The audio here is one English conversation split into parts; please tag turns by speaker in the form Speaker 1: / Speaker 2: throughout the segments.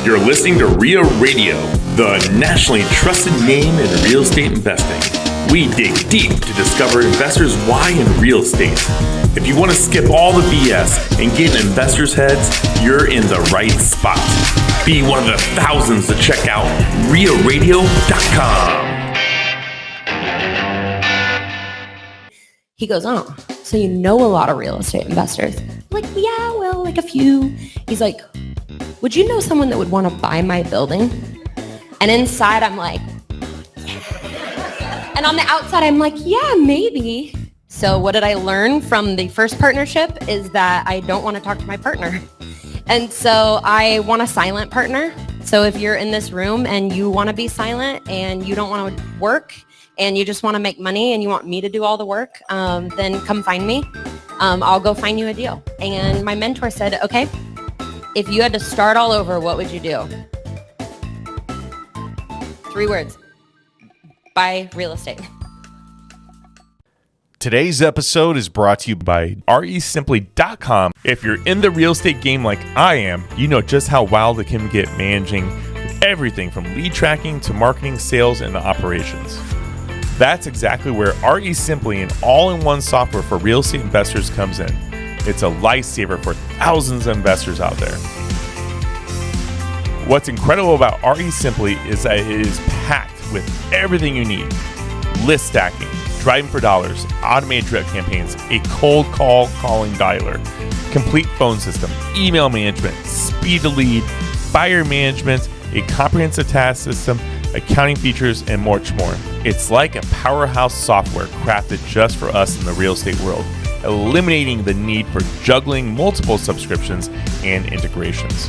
Speaker 1: You're listening to REIA Radio, the nationally trusted name in real estate investing. We dig deep to discover investors' why in real estate. If you want to skip all the BS and get in investors' heads, you're in the right spot. Be one of the thousands to check out REIARadio.com.
Speaker 2: He goes, oh, so you know a lot of real estate investors? I'm like, yeah, well, like a few. He's like, would you know someone that would want to buy my building? And inside, I'm like, yeah. And on the outside, I'm like, yeah, maybe. So what did I learn from the first partnership is that I don't want to talk to my partner. And so I want a silent partner. So if you're in this room and you want to be silent and you don't want to work and you just want to make money and you want me to do all the work, then come find me. I'll go find you a deal. And my mentor said, okay, if you had to start all over, what would you do? 3 words. Buy real estate.
Speaker 1: Today's episode is brought to you by RESimply.com. If you're in the real estate game like I am, you know just how wild it can get managing everything from lead tracking to marketing, sales, and operations. That's exactly where RESimply, an all-in-one software for real estate investors, comes in. It's a lifesaver for thousands of investors out there. What's incredible about RESimply is that it is packed with everything you need. List stacking, driving for dollars, automated direct campaigns, a cold call calling dialer, complete phone system, email management, speed to lead, buyer management, a comprehensive task system, accounting features, and much more. It's like a powerhouse software crafted just for us in the real estate world, eliminating the need for juggling multiple subscriptions and integrations.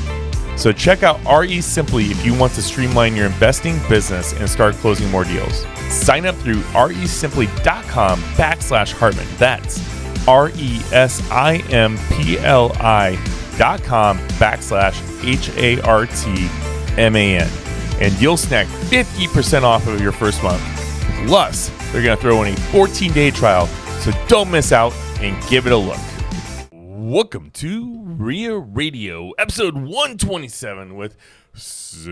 Speaker 1: So check out RESimply if you want to streamline your investing business and start closing more deals. Sign up through RESimply.com/Hartman. That's RESIMPLI.com/HARTMAN. And you'll snag 50% off of your first month. Plus, they're going to throw in a 14-day trial, so don't miss out and give it a look. Welcome to REIA Radio, episode 127 with Sarah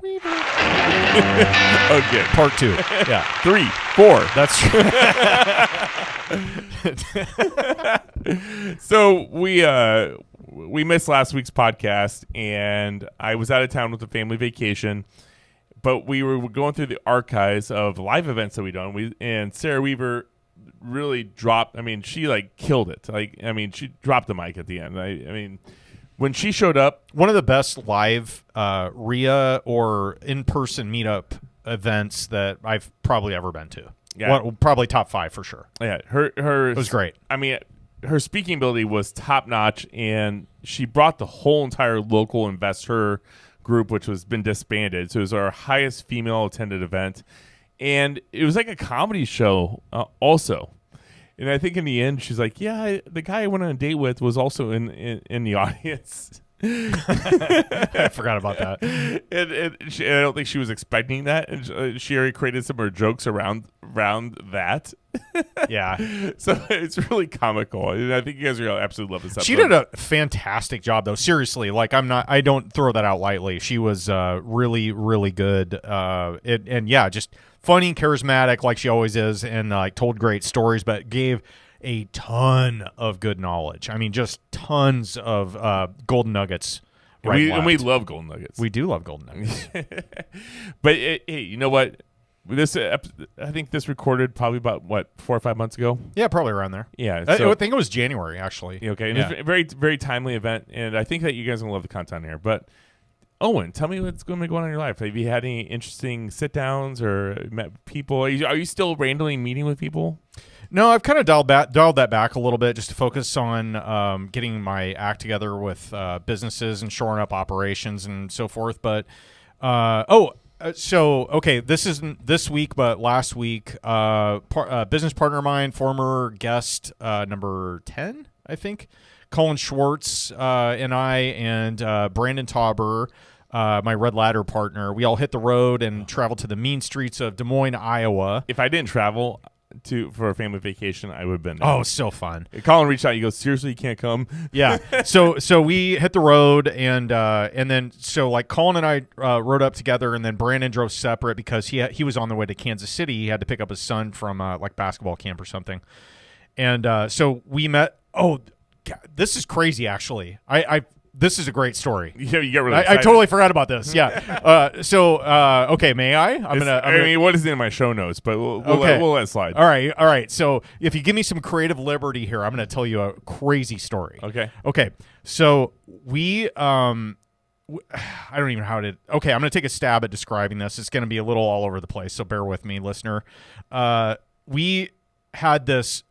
Speaker 1: Weaver. Okay,
Speaker 3: part 2. Yeah.
Speaker 1: 3, 4.
Speaker 3: That's
Speaker 1: true. So we missed last week's podcast, and I was out of town with a family vacation, but we were going through the archives of live events that we've done. And Sarah Weaver really dropped. She killed it. She dropped the mic at the end. When she showed up,
Speaker 3: one of the best live REIA or in-person meetup events that I've probably ever been to. Yeah, probably top 5 for sure.
Speaker 1: Yeah, it was
Speaker 3: great.
Speaker 1: Her speaking ability was top notch, and she brought the whole entire local investor group, which was been disbanded. So it was our highest female attended event. And it was like a comedy show also. And I think in the end, she's like, yeah, the guy I went on a date with was also in the audience.
Speaker 3: I forgot about that.
Speaker 1: And I don't think she was expecting that. And she already created some of her jokes around that.
Speaker 3: Yeah.
Speaker 1: So it's really comical. And I think you guys are going to absolutely love this episode.
Speaker 3: She did a fantastic job, though. Seriously, I don't throw that out lightly. She was really, really good. And yeah, just funny and charismatic like she always is, and told great stories, but gave a ton of good knowledge. Just tons of golden nuggets.
Speaker 1: And we love golden nuggets.
Speaker 3: We do love golden nuggets.
Speaker 1: But hey, you know what? I think this recorded probably about 4 or 5 months ago.
Speaker 3: Yeah, probably around there.
Speaker 1: Yeah,
Speaker 3: I think it was January actually.
Speaker 1: Okay, and it's a very, very timely event, and I think that you guys are gonna love the content here. But Owen, tell me what's going to be going on in your life. Have you had any interesting sit downs or met people? Are you still randomly meeting with people?
Speaker 3: No, I've kind of dialed that back a little bit just to focus on getting my act together with businesses and shoring up operations and so forth. But this isn't this week, but last week, business partner of mine, former guest number 10, I think, Colin Schwartz and I and Brandon Tauber, my Red Ladder partner, we all hit the road and traveled to the mean streets of Des Moines, Iowa.
Speaker 1: If I didn't travel, for a family vacation, I would have been there.
Speaker 3: Oh, so fun.
Speaker 1: Colin reached out. He goes, seriously, you can't come?
Speaker 3: Yeah. So we hit the road, and then like Colin and I rode up together, and then Brandon drove separate because he was on the way to Kansas City. He had to pick up his son from like basketball camp or something, and so we met. Oh, God, this is crazy. Actually, this is a great story.
Speaker 1: Yeah, you get really
Speaker 3: I
Speaker 1: excited.
Speaker 3: totally forgot about this. Yeah. Okay, may I?
Speaker 1: I mean, what is in my show notes? But we'll let it slide.
Speaker 3: All right. So if you give me some creative liberty here, I'm going to tell you a crazy story. Okay. So we I don't even know how to. Okay, I'm going to take a stab at describing this. It's going to be a little all over the place, so bear with me, listener. We had this.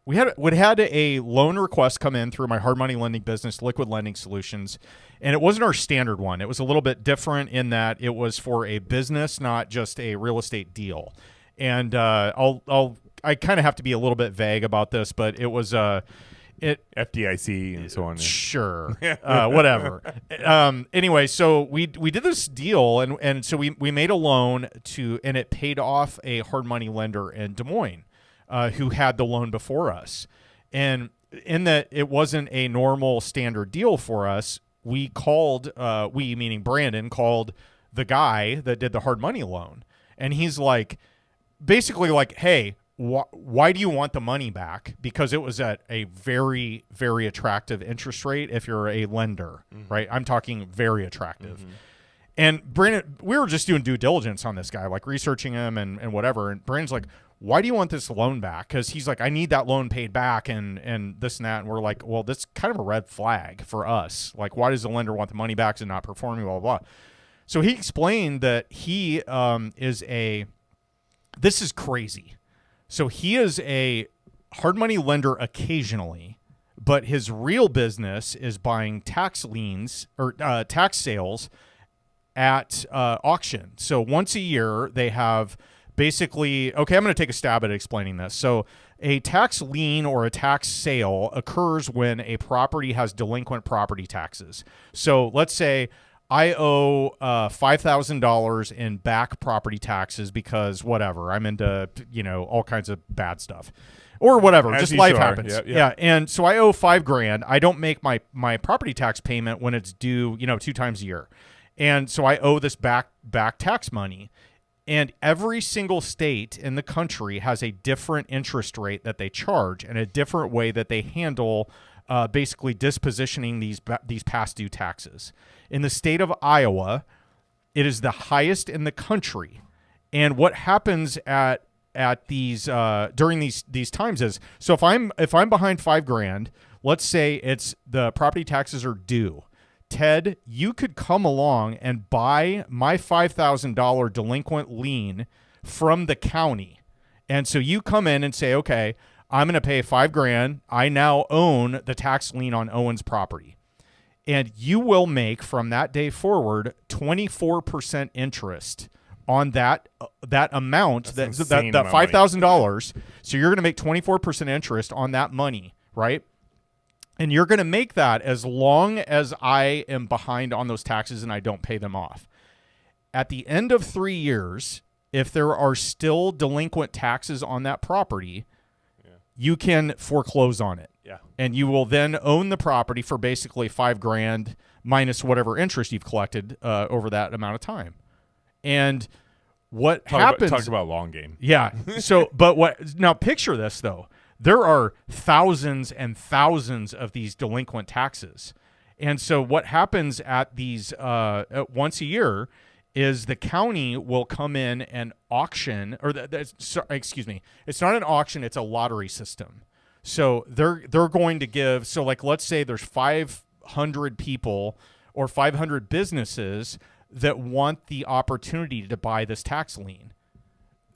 Speaker 3: We had a loan request come in through my hard money lending business, Liquid Lending Solutions, and it wasn't our standard one. It was a little bit different in that it was for a business, not just a real estate deal. And I kind of have to be a little bit vague about this, but it was
Speaker 1: FDIC and so on.
Speaker 3: Sure, whatever. Anyway, so we did this deal, and so we made a loan and it paid off a hard money lender in Des Moines. Who had the loan before us. And in that it wasn't a normal standard deal for us, we meaning Brandon, called the guy that did the hard money loan. And he's like, basically like, hey, why do you want the money back? Because it was at a very, very attractive interest rate if you're a lender, right? I'm talking very attractive. And Brandon, we were just doing due diligence on this guy, like researching him and whatever. And Brandon's like, why do you want this loan back? Because he's like, I need that loan paid back and this and that. And we're like, well, that's kind of a red flag for us. Like, why does the lender want the money back and not performing, blah, blah, blah. So he explained that he this is crazy. So he is a hard money lender occasionally, but his real business is buying tax liens or tax sales at auction. So once a year they have basically, okay, I'm going to take a stab at explaining this. So a tax lien or a tax sale occurs when a property has delinquent property taxes. So let's say I owe $5,000 in back property taxes because whatever, I'm into, all kinds of bad stuff or whatever, just life happens. Yeah. And so I owe $5,000. I don't make my property tax payment when it's due, 2 times a year. And so I owe this back tax money. And every single state in the country has a different interest rate that they charge and a different way that they handle basically dispositioning these past due taxes. In the state of Iowa, it is the highest in the country. And what happens at these during these times is, so if I'm behind $5,000, let's say it's the property taxes are due. Ted, you could come along and buy my $5,000 delinquent lien from the county. And so you come in and say, okay, I'm going to pay $5,000. I now own the tax lien on Owen's property. And you will make from that day forward 24% interest on that amount, that $5,000. So you're going to make 24% interest on that money, right? And you're going to make that as long as I am behind on those taxes and I don't pay them off. At the end of 3 years, if there are still delinquent taxes on that property, you can foreclose on it.
Speaker 1: Yeah.
Speaker 3: And you will then own the property for basically $5,000 minus whatever interest you've collected over that amount of time. And what happens...
Speaker 1: Talk about long game.
Speaker 3: Yeah. So, now picture this, though. There are thousands and thousands of these delinquent taxes. And so what happens at these once a year is the county will come in and auction, excuse me, it's not an auction, it's a lottery system. So they're going to give, so like let's say there's 500 people or 500 businesses that want the opportunity to buy this tax lien.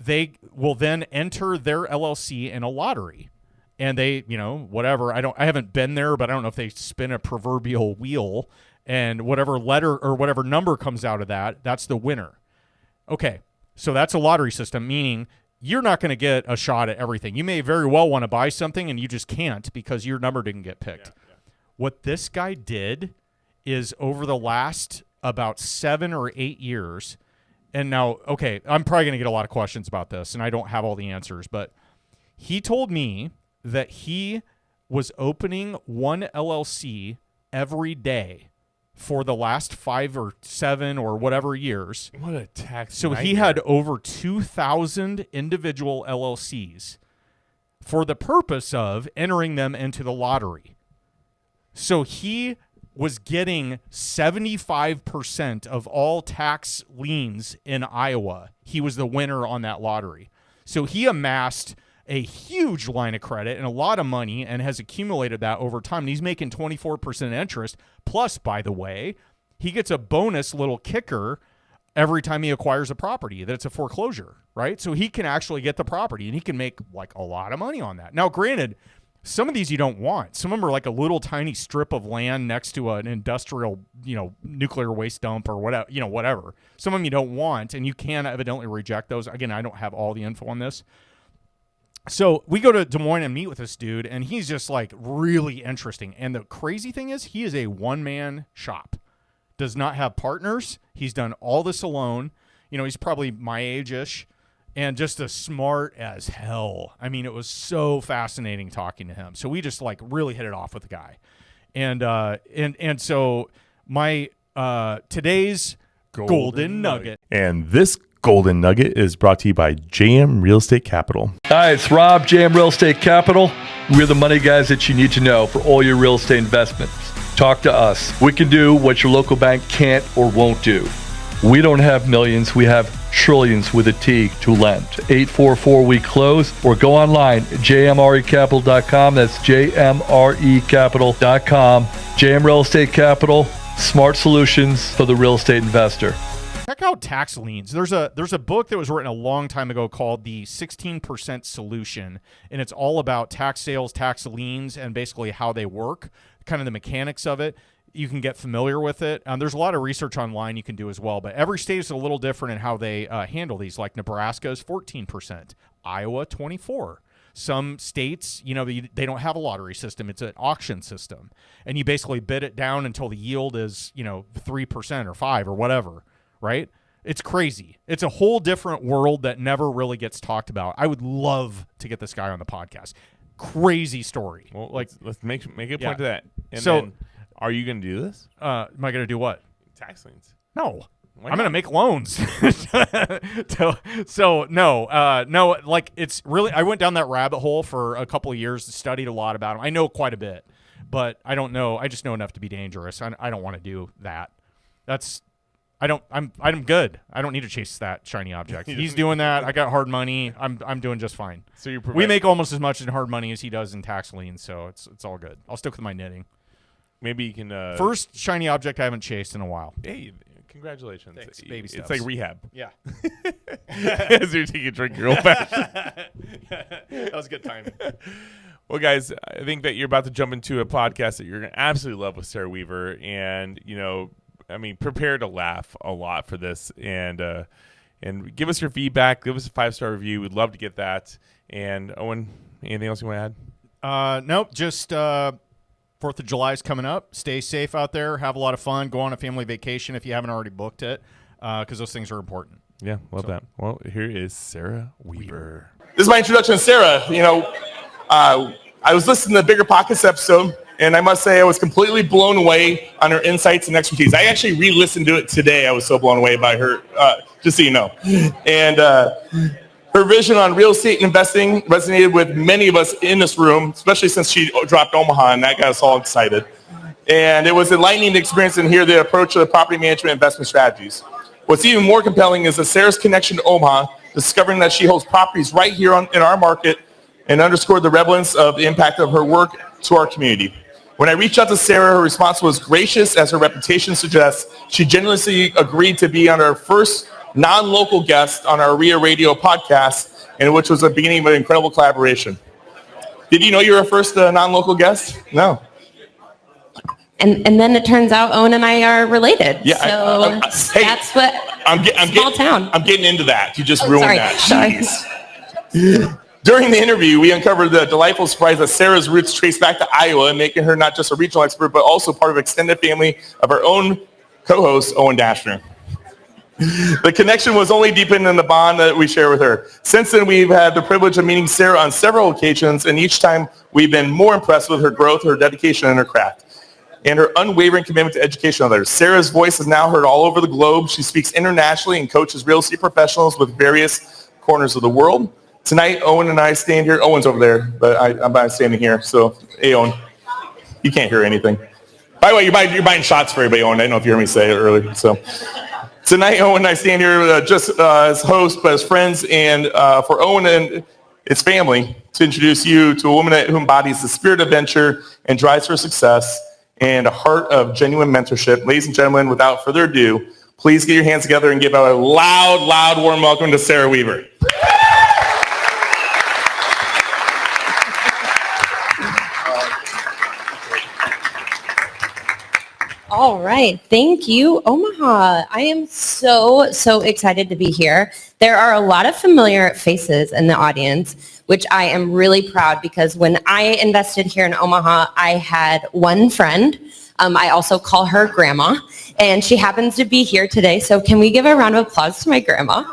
Speaker 3: They will then enter their LLC in a lottery. And they, whatever, I haven't been there, but I don't know if they spin a proverbial wheel and whatever letter or whatever number comes out of that, that's the winner. Okay, so that's a lottery system, meaning you're not going to get a shot at everything. You may very well want to buy something and you just can't because your number didn't get picked. Yeah. What this guy did is over the last about 7 or 8 years, and now, okay, I'm probably going to get a lot of questions about this, and I don't have all the answers, but He told me that he was opening one LLC every day for the last 5 or 7 or whatever years.
Speaker 1: What a tax
Speaker 3: So
Speaker 1: nightmare.
Speaker 3: he had over 2,000 individual LLCs for the purpose of entering them into the lottery. So he was getting 75% of all tax liens in Iowa. He was the winner on that lottery. So he amassed a huge line of credit and a lot of money and has accumulated that over time. And he's making 24% interest. Plus, by the way, he gets a bonus little kicker every time he acquires a property that it's a foreclosure, right? So he can actually get the property and he can make like a lot of money on that. Now, granted, some of these you don't want. Some of them are like a little tiny strip of land next to an industrial, nuclear waste dump or whatever. Some of them you don't want, and you can evidently reject those. Again, I don't have all the info on this. So we go to Des Moines and meet with this dude, and he's just like really interesting. And the crazy thing is he is a one-man shop. Does not have partners. He's done all this alone. He's probably my age-ish. And just as smart as hell. I mean, it was so fascinating talking to him. So we just like really hit it off with the guy. And so my today's golden nugget.
Speaker 1: And this golden nugget is brought to you by JM Real Estate Capital.
Speaker 4: Hi, it's Rob, JM Real Estate Capital. We're the money guys that you need to know for all your real estate investments. Talk to us. We can do what your local bank can't or won't do. We don't have millions, we have trillions with a T to lend. 844-WE-CLOSE or go online, jmrecapital.com. That's jmrecapital.com. JM Real Estate Capital, smart solutions for the real estate investor.
Speaker 3: Check out tax liens. There's a book that was written a long time ago called The 16% Solution, and it's all about tax sales, tax liens, and basically how they work, kind of the mechanics of it. You can get familiar with it. There's a lot of research online you can do as well, but every state is a little different in how they handle these. Like Nebraska is 14%, Iowa 24%. Some states, they don't have a lottery system. It's an auction system, and you basically bid it down until the yield is 3% or 5% or whatever, right? It's crazy. It's a whole different world that never really gets talked about. I would love to get this guy on the podcast. Crazy story.
Speaker 1: Well, let's make a point to that. And
Speaker 3: so,
Speaker 1: then, are you going to do this?
Speaker 3: Am I going to do what?
Speaker 1: Tax liens.
Speaker 3: No.
Speaker 1: Why
Speaker 3: I'm
Speaker 1: not?
Speaker 3: going to make loans. No, like it's really, I went down that rabbit hole for a couple of years, studied a lot about them. I know quite a bit, but I don't know. I just know enough to be dangerous. I don't want to do that. I'm good. I don't need to chase that shiny object. He's doing that. I got hard money. I'm doing just fine.
Speaker 1: So
Speaker 3: we make almost as much in hard money as he does in tax liens, so it's all good. I'll stick with my knitting.
Speaker 1: Maybe you can...
Speaker 3: First shiny object I haven't chased in a while.
Speaker 1: Hey, congratulations.
Speaker 3: Thanks, baby steps.
Speaker 1: It's like rehab.
Speaker 3: Yeah.
Speaker 1: As you're taking a drink of your old fashioned.
Speaker 3: That was good timing.
Speaker 1: Well, guys, I think that you're about to jump into a podcast that you're going to absolutely love with Sarah Weaver. And, prepare to laugh a lot for this. And give us your feedback. Give us a 5-star review. We'd love to get that. And, Owen, anything else you want to add?
Speaker 3: Nope. Just 4th of July is coming up. Stay safe out there. Have a lot of fun. Go on a family vacation if you haven't already booked it, because those things are important.
Speaker 1: Yeah, love that. Well, here is Sarah Weaver.
Speaker 5: This is my introduction to Sarah. I was listening to the Bigger Pockets episode, and I must say I was completely blown away on her insights and expertise. I actually re-listened to it today. I was so blown away by her, just so you know. And her vision on real estate investing resonated with many of us in this room, especially since she dropped Omaha, and that got us all excited. And it was enlightening to experience and hear the approach to the property management investment strategies. What's even more compelling is that Sarah's connection to Omaha, discovering that she holds properties right here in our market, and underscored the relevance of the impact of her work to our community. When I reached out to Sarah, her response was gracious, as her reputation suggests. She generously agreed to be on our first non-local guest on our REIA Radio podcast, and which was the beginning of an incredible collaboration. Did you know you were our first non-local guest? No.
Speaker 2: And then it turns out Owen and I are related.
Speaker 5: Yeah,
Speaker 2: So that's what small town.
Speaker 5: I'm getting into that. You just
Speaker 2: Oh,
Speaker 5: ruined
Speaker 2: sorry.
Speaker 5: that.
Speaker 2: Sorry.
Speaker 5: Jeez. During the interview, we uncovered the delightful surprise that Sarah's roots trace back to Iowa, making her not just a regional expert, but also part of an extended family of our own co-host, Owen Dashner. The connection was only deepened in the bond that we share with her. Since then, we've had the privilege of meeting Sarah on several occasions, and each time we've been more impressed with her growth, her dedication, and her craft, and her unwavering commitment to education of others. Sarah's voice is now heard all over the globe. She speaks internationally and coaches real estate professionals with various corners of the world. Tonight, Owen and I stand here. Owen's over there, but I'm standing here. So, hey, Owen, you can't hear anything. By the way, you're buying shots for everybody, Owen. I don't know if you heard me say it earlier. So, tonight, Owen and I stand here just as hosts, but as friends, and for Owen and his family to introduce you to a woman who embodies the spirit of venture and drives for success and a heart of genuine mentorship. Ladies and gentlemen, without further ado, please get your hands together and give a loud, warm welcome to Sarah Weaver.
Speaker 2: All right. Thank you, Omaha. I am so excited to be here. There are a lot of familiar faces in the audience, which I am really proud because when I invested here in Omaha, I had one friend. I also call her Grandma, and she happens to be here today. So can we give a round of applause to my grandma?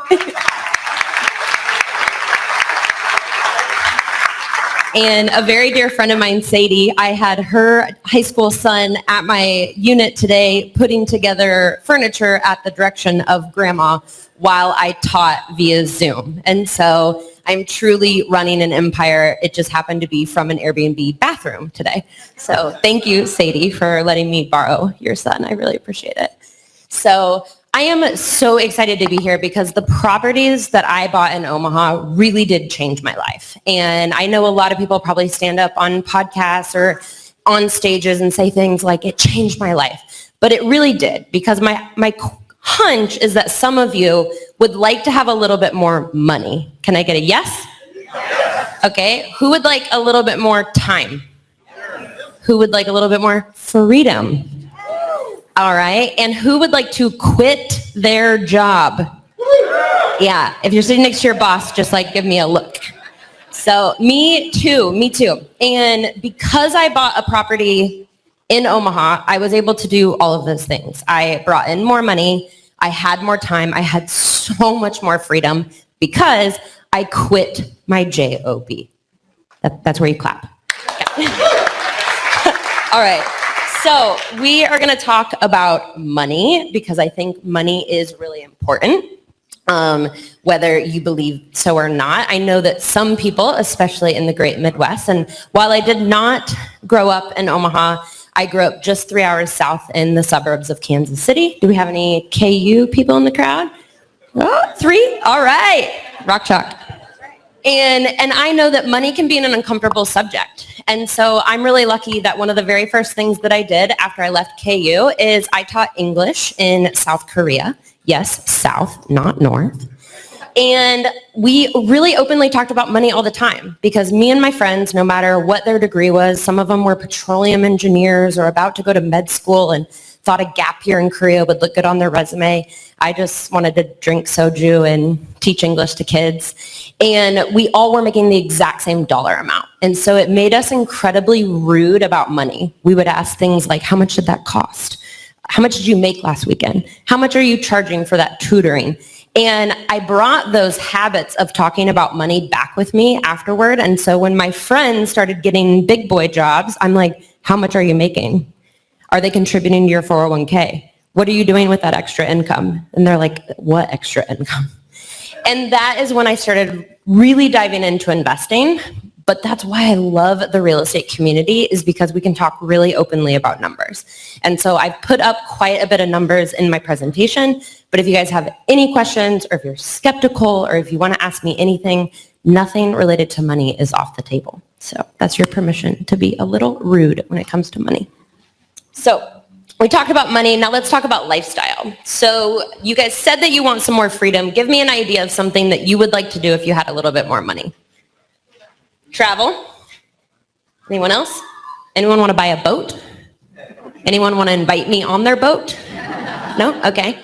Speaker 2: And a very dear friend of mine, Sadie, I had her high school son at my unit today putting together furniture at the direction of Grandma while I taught via Zoom. And so I'm truly running an empire. It just happened to be from an Airbnb bathroom today. So thank you, Sadie, for letting me borrow your son. I really appreciate it. So I am so excited to be here because the properties that I bought in Omaha really did change my life. And I know a lot of people probably stand up on podcasts or on stages and say things like, it changed my life. But it really did, because my hunch is that some of you would like to have a little bit more money. Can I get a yes? Okay. Who would like a little bit more time? Who would like a little bit more freedom? All right. And who would like to quit their job? Yeah. If you're sitting next to your boss, just like give me a look. So me too. And because I bought a property in Omaha, I was able to do all of those things. I brought in more money. I had more time. I had so much more freedom because I quit my job. That's where you clap. Yeah. All right. So we are going to talk about money because I think money is really important, whether you believe so or not. I know that some people, especially in the great Midwest, and while I did not grow up in Omaha, I grew up just 3 hours south in the suburbs of Kansas City. Do we have any KU people in the crowd? Oh, 3? All right. Rock chalk. And I know that money can be an uncomfortable subject. And so I'm really lucky that one of the very first things that I did after I left KU is I taught English in South Korea. Yes, South, not North. And we really openly talked about money all the time because me and my friends, no matter what their degree was, some of them were petroleum engineers or about to go to med school and thought a gap year in Korea would look good on their resume. I just wanted to drink soju and teach English to kids. And we all were making the exact same dollar amount. And so it made us incredibly rude about money. We would ask things like, how much did that cost? How much did you make last weekend? How much are you charging for that tutoring? And I brought those habits of talking about money back with me afterward. And so when my friends started getting big boy jobs, I'm like, how much are you making? Are they contributing to your 401k? What are you doing with that extra income? And they're like, what extra income? And that is when I started really diving into investing. But that's why I love the real estate community, is because we can talk really openly about numbers. And so I've put up quite a bit of numbers in my presentation. But if you guys have any questions, or if you're skeptical, or if you want to ask me anything, nothing related to money is off the table. So that's your permission to be a little rude when it comes to money. So we talked about money. Now let's talk about lifestyle. So you guys said that you want some more freedom. Give me an idea of something that you would like to do if you had a little bit more money. Travel. Anyone else? Anyone want to buy a boat? Anyone want to invite me on their boat? No? Okay.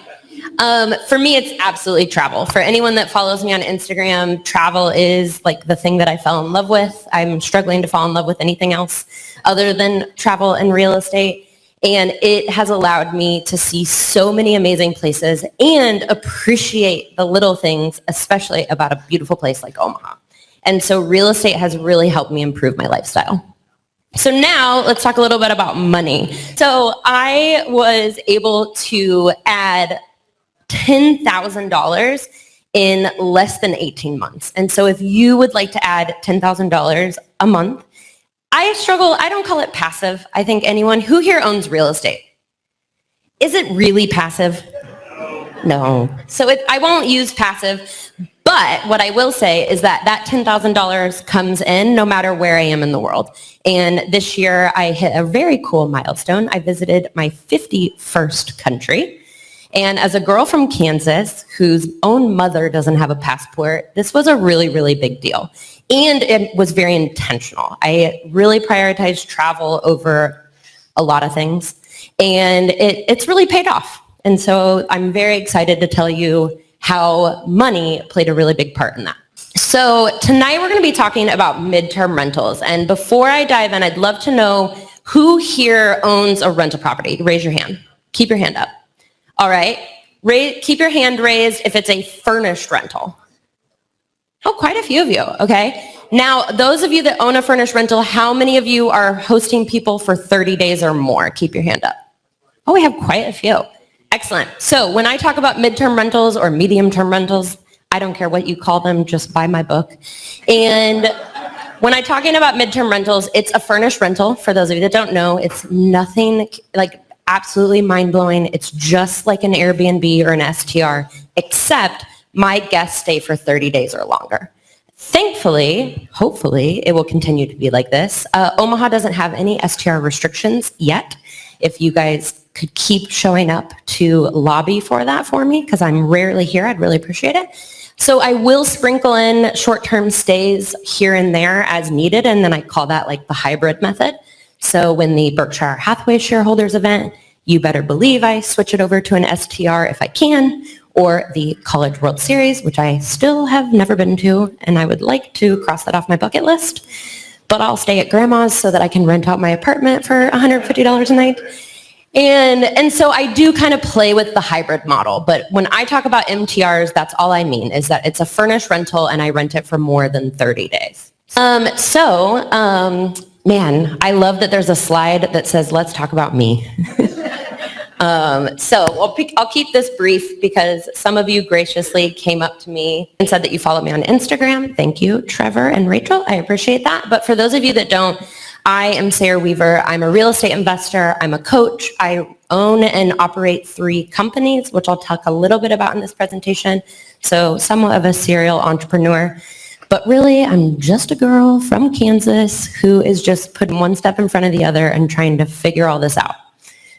Speaker 2: For me, it's absolutely travel. For anyone that follows me on Instagram, travel is like the thing that I fell in love with. I'm struggling to fall in love with anything else other than travel and real estate. And it has allowed me to see so many amazing places and appreciate the little things, especially about a beautiful place like Omaha. And so real estate has really helped me improve my lifestyle. So now let's talk a little bit about money. So I was able to add $10,000 in less than 18 months. And so if you would like to add $10,000 a month, I struggle, I don't call it passive. I think anyone who here owns real estate. Is it really passive? No. So I won't use passive, but what I will say is that $10,000 comes in no matter where I am in the world. And this year I hit a very cool milestone. I visited my 51st country. And as a girl from Kansas whose own mother doesn't have a passport, this was a really, really big deal. And it was very intentional. I really prioritized travel over a lot of things. And it's really paid off. And so I'm very excited to tell you how money played a really big part in that. So tonight we're going to be talking about midterm rentals. And before I dive in, I'd love to know who here owns a rental property. Raise your hand. Keep your hand up. All right. Keep your hand raised if it's a furnished rental. Oh, quite a few of you. Okay. Now, those of you that own a furnished rental, how many of you are hosting people for 30 days or more? Keep your hand up. Oh, we have quite a few. Excellent. So when I talk about midterm rentals or medium-term rentals, I don't care what you call them, just buy my book. And when I'm talking about midterm rentals, it's a furnished rental. For those of you that don't know, it's nothing like absolutely mind-blowing. It's just like an Airbnb or an STR, except my guests stay for 30 days or longer. Thankfully, hopefully, it will continue to be like this. Omaha doesn't have any STR restrictions yet. If you guys could keep showing up to lobby for that for me, because I'm rarely here, I'd really appreciate it. So I will sprinkle in short-term stays here and there as needed, and then I call that like the hybrid method. So when the Berkshire Hathaway shareholders event, you better believe I switch it over to an STR if I can, or the College World Series, which I still have never been to, and I would like to cross that off my bucket list. But I'll stay at grandma's so that I can rent out my apartment for $150 a night. And so I do kind of play with the hybrid model, but when I talk about MTRs, that's all I mean, is that it's a furnished rental and I rent it for more than 30 days. Man, I love that there's a slide that says, let's talk about me. So I'll keep this brief because some of you graciously came up to me and said that you follow me on Instagram. Thank you, Trevor and Rachel. I appreciate that. But for those of you that don't, I am Sarah Weaver. I'm a real estate investor. I'm a coach. I own and operate 3 companies, which I'll talk a little bit about in this presentation. So somewhat of a serial entrepreneur. But really, I'm just a girl from Kansas who is just putting one step in front of the other and trying to figure all this out.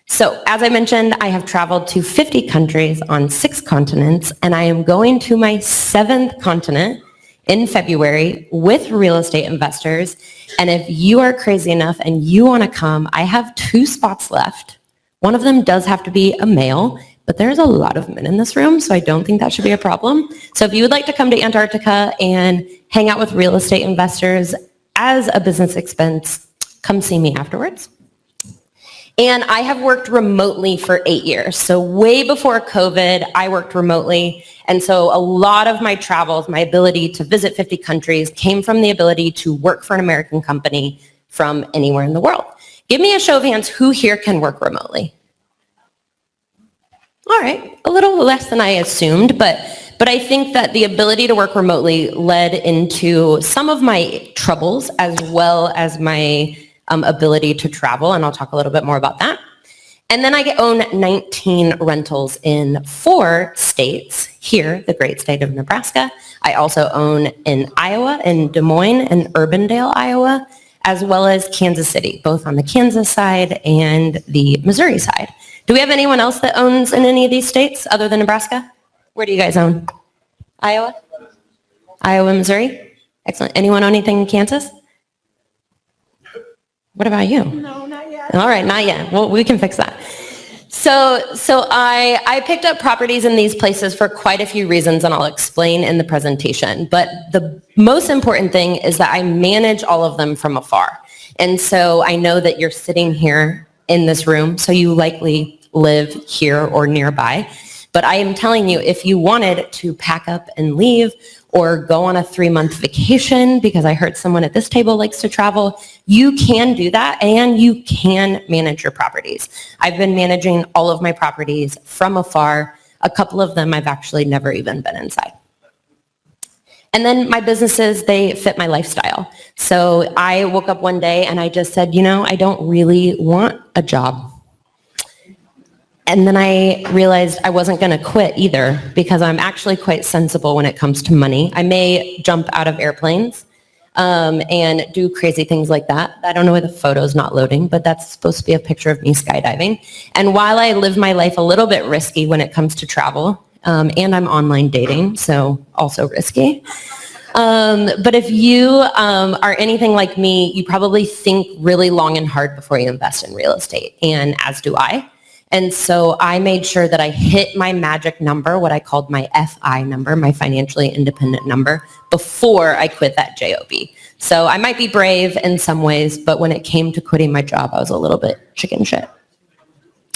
Speaker 2: So as I mentioned, I have traveled to 50 countries on 6 continents, and I am going to my 7th continent in February with real estate investors. And if you are crazy enough and you want to come, I have 2 spots left. One of them does have to be a male, but there's a lot of men in this room, so I don't think that should be a problem. So if you would like to come to Antarctica and hang out with real estate investors as a business expense, come see me afterwards. And I have worked remotely for 8 years. So way before COVID, I worked remotely. And so a lot of my travels, my ability to visit 50 countries came from the ability to work for an American company from anywhere in the world. Give me a show of hands who here can work remotely. All right, a little less than I assumed, but I think that the ability to work remotely led into some of my troubles as well as my ability to travel, and I'll talk a little bit more about that. And then I own 19 rentals in 4 states here, the great state of Nebraska. I also own in Iowa, in Des Moines and Urbandale, Iowa, as well as Kansas City, both on the Kansas side and the Missouri side. Do we have anyone else that owns in any of these states other than Nebraska? Where do you guys own? Iowa? Iowa, Missouri? Excellent. Anyone own anything in Kansas? What about you?
Speaker 6: No, not yet.
Speaker 2: All right, not yet. Well, we can fix that. So I picked up properties in these places for quite a few reasons, and I'll explain in the presentation. But the most important thing is that I manage all of them from afar. And so I know that you're sitting here in this room, so you likely live here or nearby. But I am telling you, if you wanted to pack up and leave or go on a 3-month vacation, because I heard someone at this table likes to travel, you can do that and you can manage your properties. I've been managing all of my properties from afar. A couple of them I've actually never even been inside. And then my businesses, they fit my lifestyle. So I woke up one day and I just said, I don't really want a job. And then I realized I wasn't going to quit either, because I'm actually quite sensible when it comes to money. I may jump out of airplanes and do crazy things like that. I don't know why the photo's not loading, but that's supposed to be a picture of me skydiving. And while I live my life a little bit risky when it comes to travel, and I'm online dating, so also risky. But if you are anything like me, you probably think really long and hard before you invest in real estate, and as do I. And so I made sure that I hit my magic number, what I called my FI number, my financially independent number, before I quit that job. So I might be brave in some ways, but when it came to quitting my job, I was a little bit chicken shit.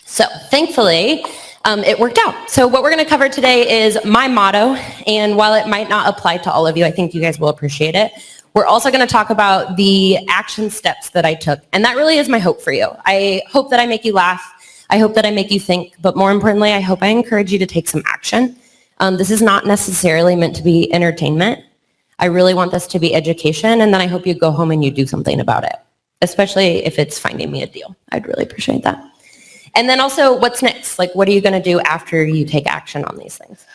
Speaker 2: So thankfully, it worked out. So what we're going to cover today is my motto, and while it might not apply to all of you, I think you guys will appreciate it. We're also going to talk about the action steps that I took, and that really is my hope for you. I hope that I make you laugh. I hope that I make you think, but more importantly, I hope I encourage you to take some action. This is not necessarily meant to be entertainment. I really want this to be education, and then I hope you go home and you do something about it, especially if it's finding me a deal. I'd really appreciate that. And then also, what's next? Like, what are you going to do after you take action on these things?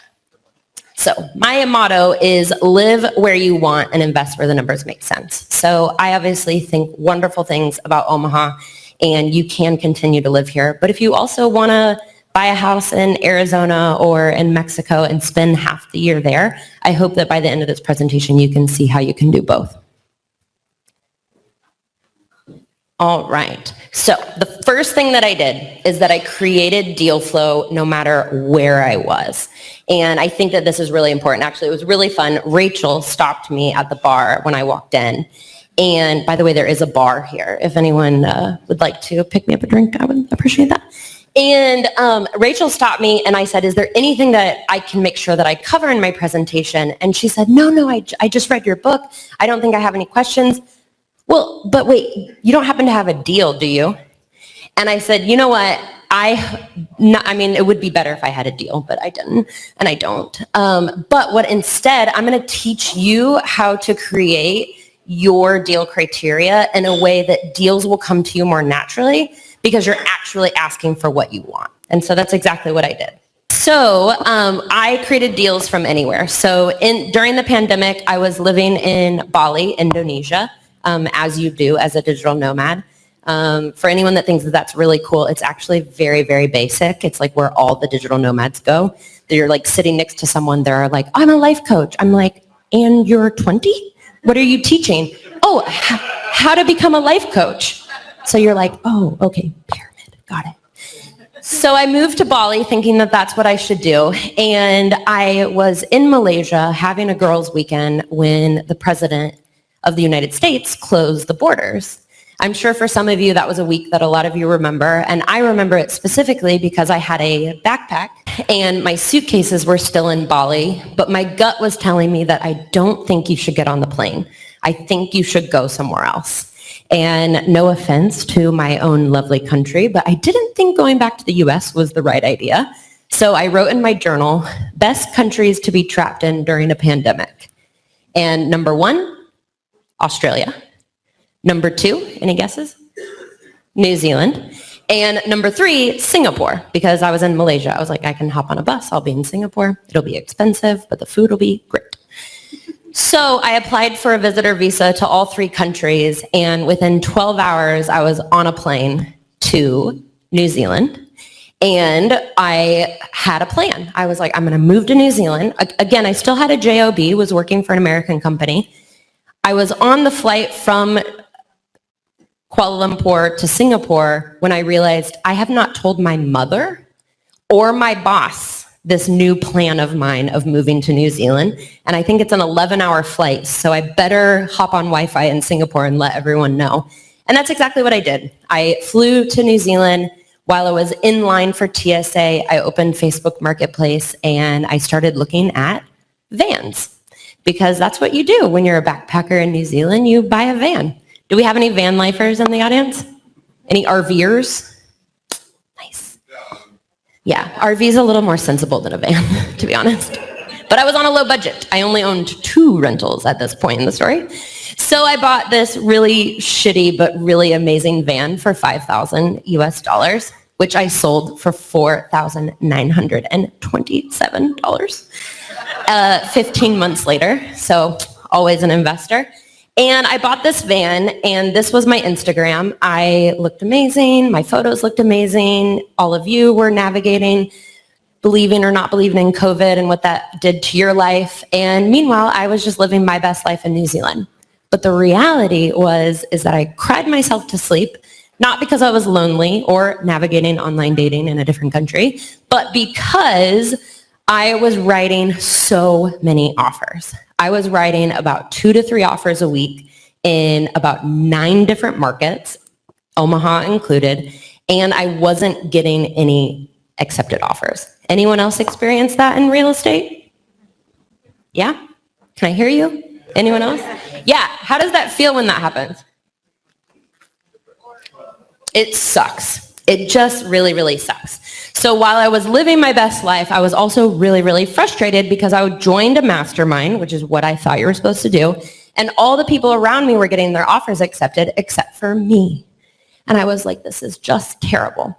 Speaker 2: So my motto is live where you want and invest where the numbers make sense. So I obviously think wonderful things about Omaha, and you can continue to live here. But if you also want to buy a house in Arizona or in Mexico and spend half the year there, I hope that by the end of this presentation, you can see how you can do both. All right. So the first thing that I did is that I created deal flow no matter where I was. And I think that this is really important. Actually, it was really fun. Rachel stopped me at the bar when I walked in. And by the way, there is a bar here. If anyone would like to pick me up a drink, I would appreciate that. And Rachel stopped me and I said, is there anything that I can make sure that I cover in my presentation? And she said, no, I just read your book. I don't think I have any questions. Well, but wait, you don't happen to have a deal, do you? And I said, you know what? I mean, it would be better if I had a deal, but I didn't, and I don't. But what instead, I'm going to teach you how to create your deal criteria in a way that deals will come to you more naturally because you're actually asking for what you want. And so that's exactly what I did. So I created deals from anywhere. So during the pandemic, I was living in Bali, Indonesia, as you do as a digital nomad. For anyone that thinks that that's really cool, it's actually very, very basic. It's like where all the digital nomads go. You're like sitting next to someone, they're like, I'm a life coach. I'm like, and you're 20? What are you teaching? Oh, how to become a life coach. So you're like, oh, okay, pyramid, got it. So I moved to Bali thinking that that's what I should do. And I was in Malaysia having a girls' weekend when the president of the United States closed the borders. I'm sure for some of you that was a week that a lot of you remember, and I remember it specifically because I had a backpack and my suitcases were still in Bali, but my gut was telling me that I don't think you should get on the plane. I think you should go somewhere else. And no offense to my own lovely country, but I didn't think going back to the US was the right idea. So I wrote in my journal, best countries to be trapped in during a pandemic. And number 1, Australia. Number 2, any guesses? New Zealand. And number 3, Singapore, because I was in Malaysia. I was like, I can hop on a bus. I'll be in Singapore. It'll be expensive, but the food will be great. So I applied for a visitor visa to all 3 countries, and within 12 hours, I was on a plane to New Zealand, and I had a plan. I was like, I'm going to move to New Zealand. Again, I still had a job, was working for an American company. I was on the flight from Kuala Lumpur to Singapore when I realized I have not told my mother or my boss this new plan of mine of moving to New Zealand. And I think it's an 11-hour flight, so I better hop on Wi-Fi in Singapore and let everyone know. And that's exactly what I did. I flew to New Zealand. While I was in line for TSA, I opened Facebook Marketplace and I started looking at vans, because that's what you do when you're a backpacker in New Zealand. You buy a van. Do we have any van lifers in the audience? Any RVers? Nice. Yeah, RV is a little more sensible than a van, to be honest. But I was on a low budget. I only owned 2 rentals at this point in the story. So I bought this really shitty but really amazing van for $5,000 US, which I sold for $4,927. 15 months later, so always an investor. And I bought this van, and this was my Instagram. I looked amazing. My photos looked amazing. All of you were navigating, believing or not believing in COVID and what that did to your life. And meanwhile, I was just living my best life in New Zealand. But the reality is that I cried myself to sleep, not because I was lonely or navigating online dating in a different country, but because I was writing so many offers. I was writing about 2 to 3 offers a week in about 9 different markets, Omaha included, and I wasn't getting any accepted offers. Anyone else experience that in real estate? Yeah? Can I hear you? Anyone else? Yeah. How does that feel when that happens? It sucks. It just really, really sucks. So while I was living my best life, I was also really, really frustrated because I joined a mastermind, which is what I thought you were supposed to do, and all the people around me were getting their offers accepted except for me. And I was like, this is just terrible.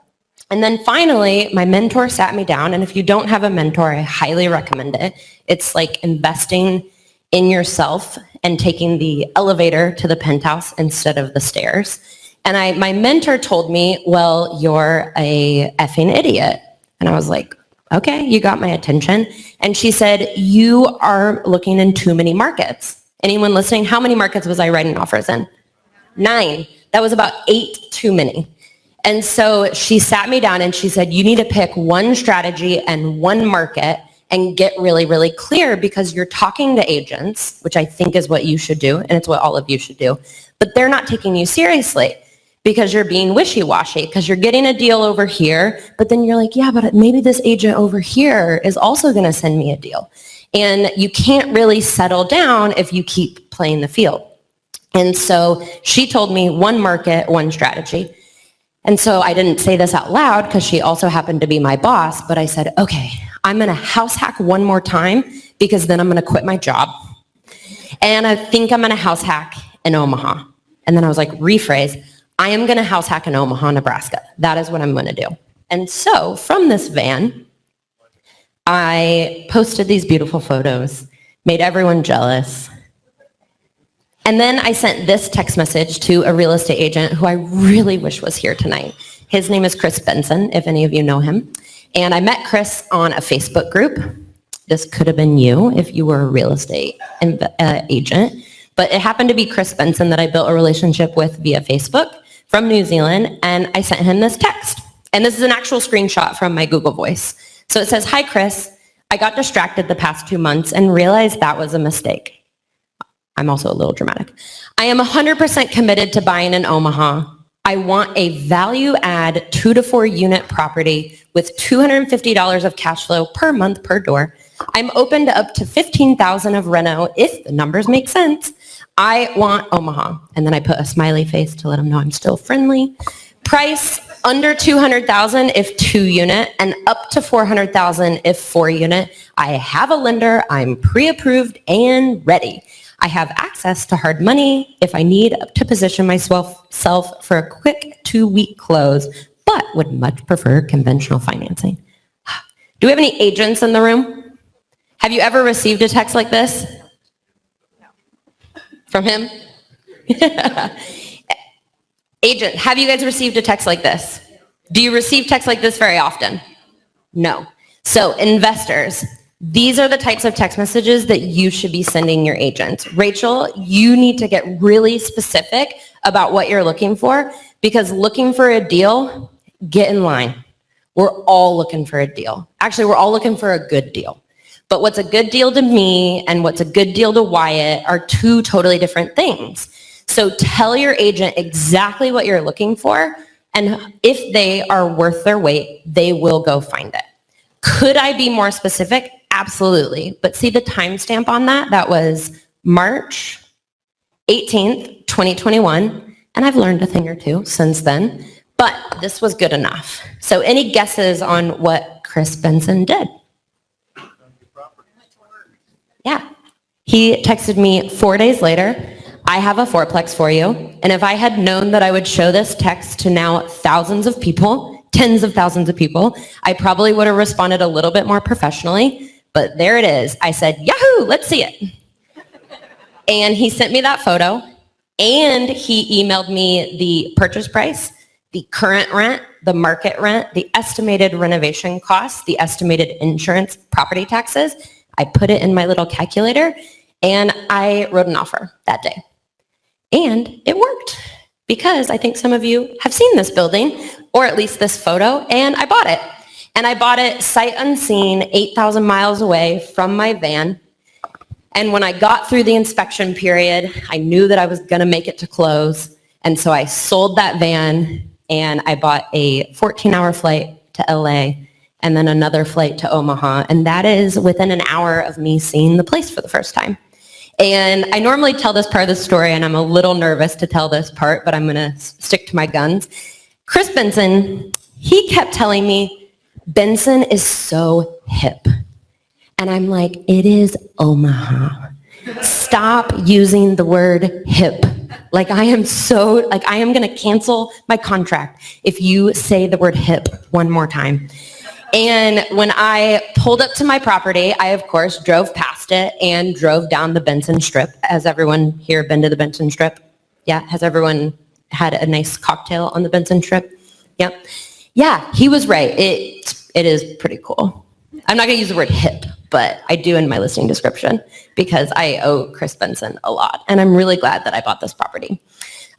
Speaker 2: And then finally, my mentor sat me down, and if you don't have a mentor, I highly recommend it. It's like investing in yourself and taking the elevator to the penthouse instead of the stairs. And my mentor told me, well, you're a effing idiot. And I was like, okay, you got my attention. And she said, you are looking in too many markets. Anyone listening? How many markets was I writing offers in? 9. That was about 8 too many. And so she sat me down and she said, you need to pick one strategy and one market and get really, really clear, because you're talking to agents, which I think is what you should do, and it's what all of you should do, but they're not taking you seriously because you're being wishy-washy, because you're getting a deal over here, but then you're like, yeah, but maybe this agent over here is also going to send me a deal. And you can't really settle down if you keep playing the field. And so she told me one market, one strategy. And so I didn't say this out loud because she also happened to be my boss, but I said, okay, I'm going to house hack one more time because then I'm going to quit my job. And I think I'm going to house hack in Omaha. And then I was like, rephrase, I am going to house hack in Omaha, Nebraska. That is what I'm going to do. And so from this van, I posted these beautiful photos, made everyone jealous. And then I sent this text message to a real estate agent who I really wish was here tonight. His name is Chris Benson, if any of you know him. And I met Chris on a Facebook group. This could have been you if you were a real estate agent. But it happened to be Chris Benson that I built a relationship with via Facebook from New Zealand. And I sent him this text. And this is an actual screenshot from my Google Voice. So it says, hi, Chris. I got distracted the past 2 months and realized that was a mistake. I'm also a little dramatic. I am 100% committed to buying in Omaha. I want a value add 2 to 4 unit property with $250 of cash flow per month per door. I'm open to up to $15,000 of reno if the numbers make sense. I want Omaha. And then I put a smiley face to let them know I'm still friendly. Price under $200,000 if 2 unit and up to $400,000 if 4 unit. I have a lender. I'm pre-approved and ready. I have access to hard money if I need to position myself for a quick 2-week close, but would much prefer conventional financing. Do we have any agents in the room? Have you ever received a text like this? From him? Agent, have you guys received a text like this? Do you receive texts like this very often? No. So investors, these are the types of text messages that you should be sending your agents. Rachel, you need to get really specific about what you're looking for, because looking for a deal, get in line. We're all looking for a deal. Actually, we're all looking for a good deal. But what's a good deal to me and what's a good deal to Wyatt are 2 totally different things. So tell your agent exactly what you're looking for, and if they are worth their weight, they will go find it. Could I be more specific? Absolutely. But see the timestamp on that? That was March 18th, 2021. And I've learned a thing or two since then, but this was good enough. So any guesses on what Chris Benson did? Yeah. He texted me 4 days later, I have a fourplex for you. And if I had known that I would show this text to now thousands of people, tens of thousands of people, I probably would have responded a little bit more professionally, but there it is. I said, Yahoo, let's see it. And he sent me that photo, and he emailed me the purchase price, the current rent, the market rent, the estimated renovation costs, the estimated insurance, property taxes. I put it in my little calculator, and I wrote an offer that day. And it worked, because I think some of you have seen this building, or at least this photo, and I bought it. And I bought it sight unseen, 8,000 miles away from my van. And when I got through the inspection period, I knew that I was going to make it to close. And so I sold that van, and I bought a 14-hour flight to LA and then another flight to Omaha. And that is within an hour of me seeing the place for the first time. And I normally tell this part of the story, and I'm a little nervous to tell this part, but I'm going to stick to my guns. Chris Benson, he kept telling me, Benson is so hip. And I'm like, it is Omaha. Stop using the word hip. I am going to cancel my contract if you say the word hip one more time. And when I pulled up to my property, I, of course, drove past it and drove down the Benson Strip. Has everyone here been to the Benson Strip? Yeah? Has everyone had a nice cocktail on the Benson Strip? Yep. Yeah, he was right. It is pretty cool. I'm not going to use the word hip, but I do in my listing description because I owe Chris Benson a lot. And I'm really glad that I bought this property.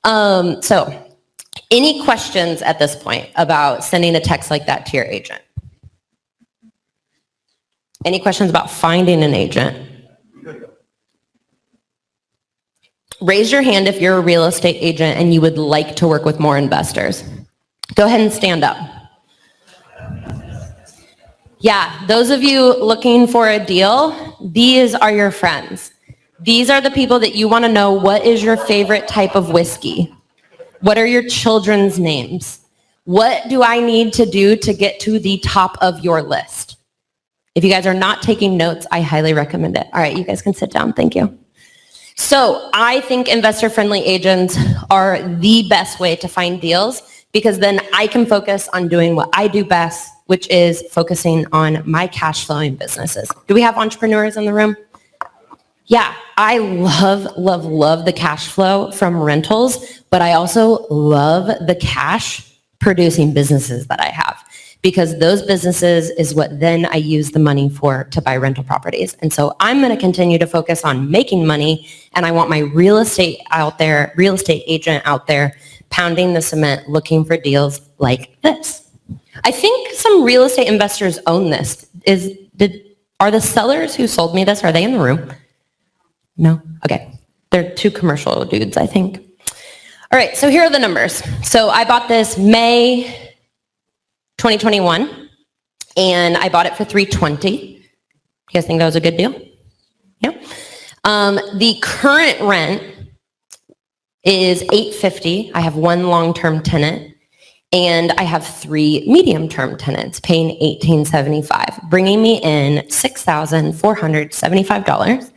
Speaker 2: So any questions at this point about sending a text like that to your agent? Any questions about finding an agent? Raise your hand if you're a real estate agent and you would like to work with more investors. Go ahead and stand up. Yeah, those of you looking for a deal, these are your friends. These are the people that you want to know, what is your favorite type of whiskey? What are your children's names? What do I need to do to get to the top of your list? If you guys are not taking notes, I highly recommend it. All right, you guys can sit down. Thank you. So I think investor-friendly agents are the best way to find deals, because then I can focus on doing what I do best, which is focusing on my cash flowing businesses. Do we have entrepreneurs in the room? Yeah, I love the cash flow from rentals, but I also love the cash producing businesses that I have, because those businesses is what then I use the money for to buy rental properties. And so I'm going to continue to focus on making money, and I want my real estate agent out there pounding the cement looking for deals like this. I think some real estate investors own this. Are the sellers who sold me this, are they in the room? No? Okay. They're two commercial dudes, I think. All right, so here are the numbers. So I bought this May 2021, and I bought it for $320. You guys think that was a good deal? Yeah. The current rent is $850. I have one long-term tenant, and I have 3 medium-term tenants paying $1,875, bringing me in $6,475.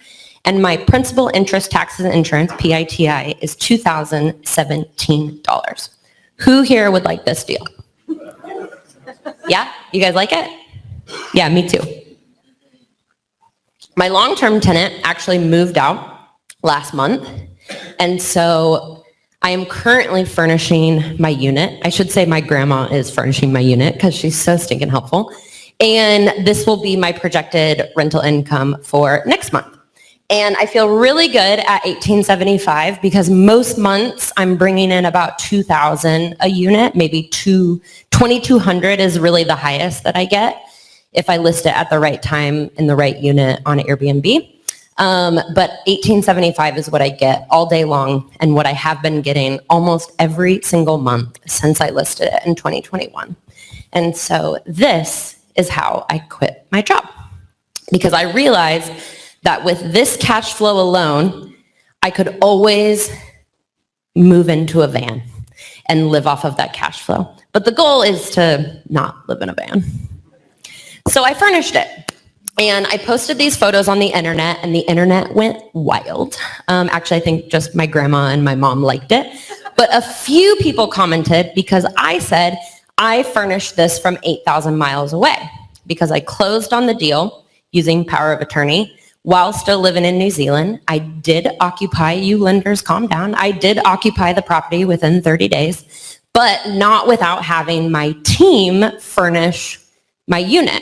Speaker 2: And my principal, interest, taxes, and insurance, PITI, is $2,017. Who here would like this deal? Yeah? You guys like it? Yeah, me too. My long-term tenant actually moved out last month, and so I am currently furnishing my unit. I should say my grandma is furnishing my unit because she's so stinking helpful. And this will be my projected rental income for next month. And I feel really good at $1,875 because most months I'm bringing in about $2,000 a unit, maybe $2,200 is really the highest that I get if I list it at the right time in the right unit on Airbnb. But $1,875 is what I get all day long and what I have been getting almost every single month since I listed it in 2021. And so this is how I quit my job, because I realized that with this cash flow alone, I could always move into a van and live off of that cash flow. But the goal is to not live in a van. So I furnished it. And I posted these photos on the internet, and the internet went wild. Actually, I think just my grandma and my mom liked it. But a few people commented because I said I furnished this from 8,000 miles away, because I closed on the deal using power of attorney while still living in New Zealand. I did occupy, you lenders, calm down. I did occupy the property within 30 days, but not without having my team furnish my unit.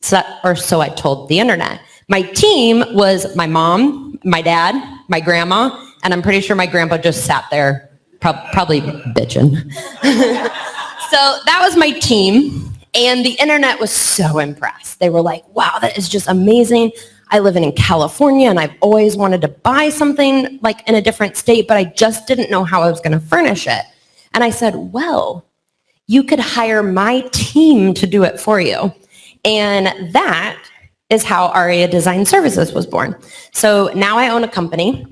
Speaker 2: So I told the internet. My team was my mom, my dad, my grandma, and I'm pretty sure my grandpa just sat there probably bitching. So that was my team, and the internet was so impressed. They were like, wow, that is just amazing. I live in California, and I've always wanted to buy something like in a different state, but I just didn't know how I was going to furnish it. And I said, well, you could hire my team to do it for you. And that is how REIA Design Services was born. So now I own a company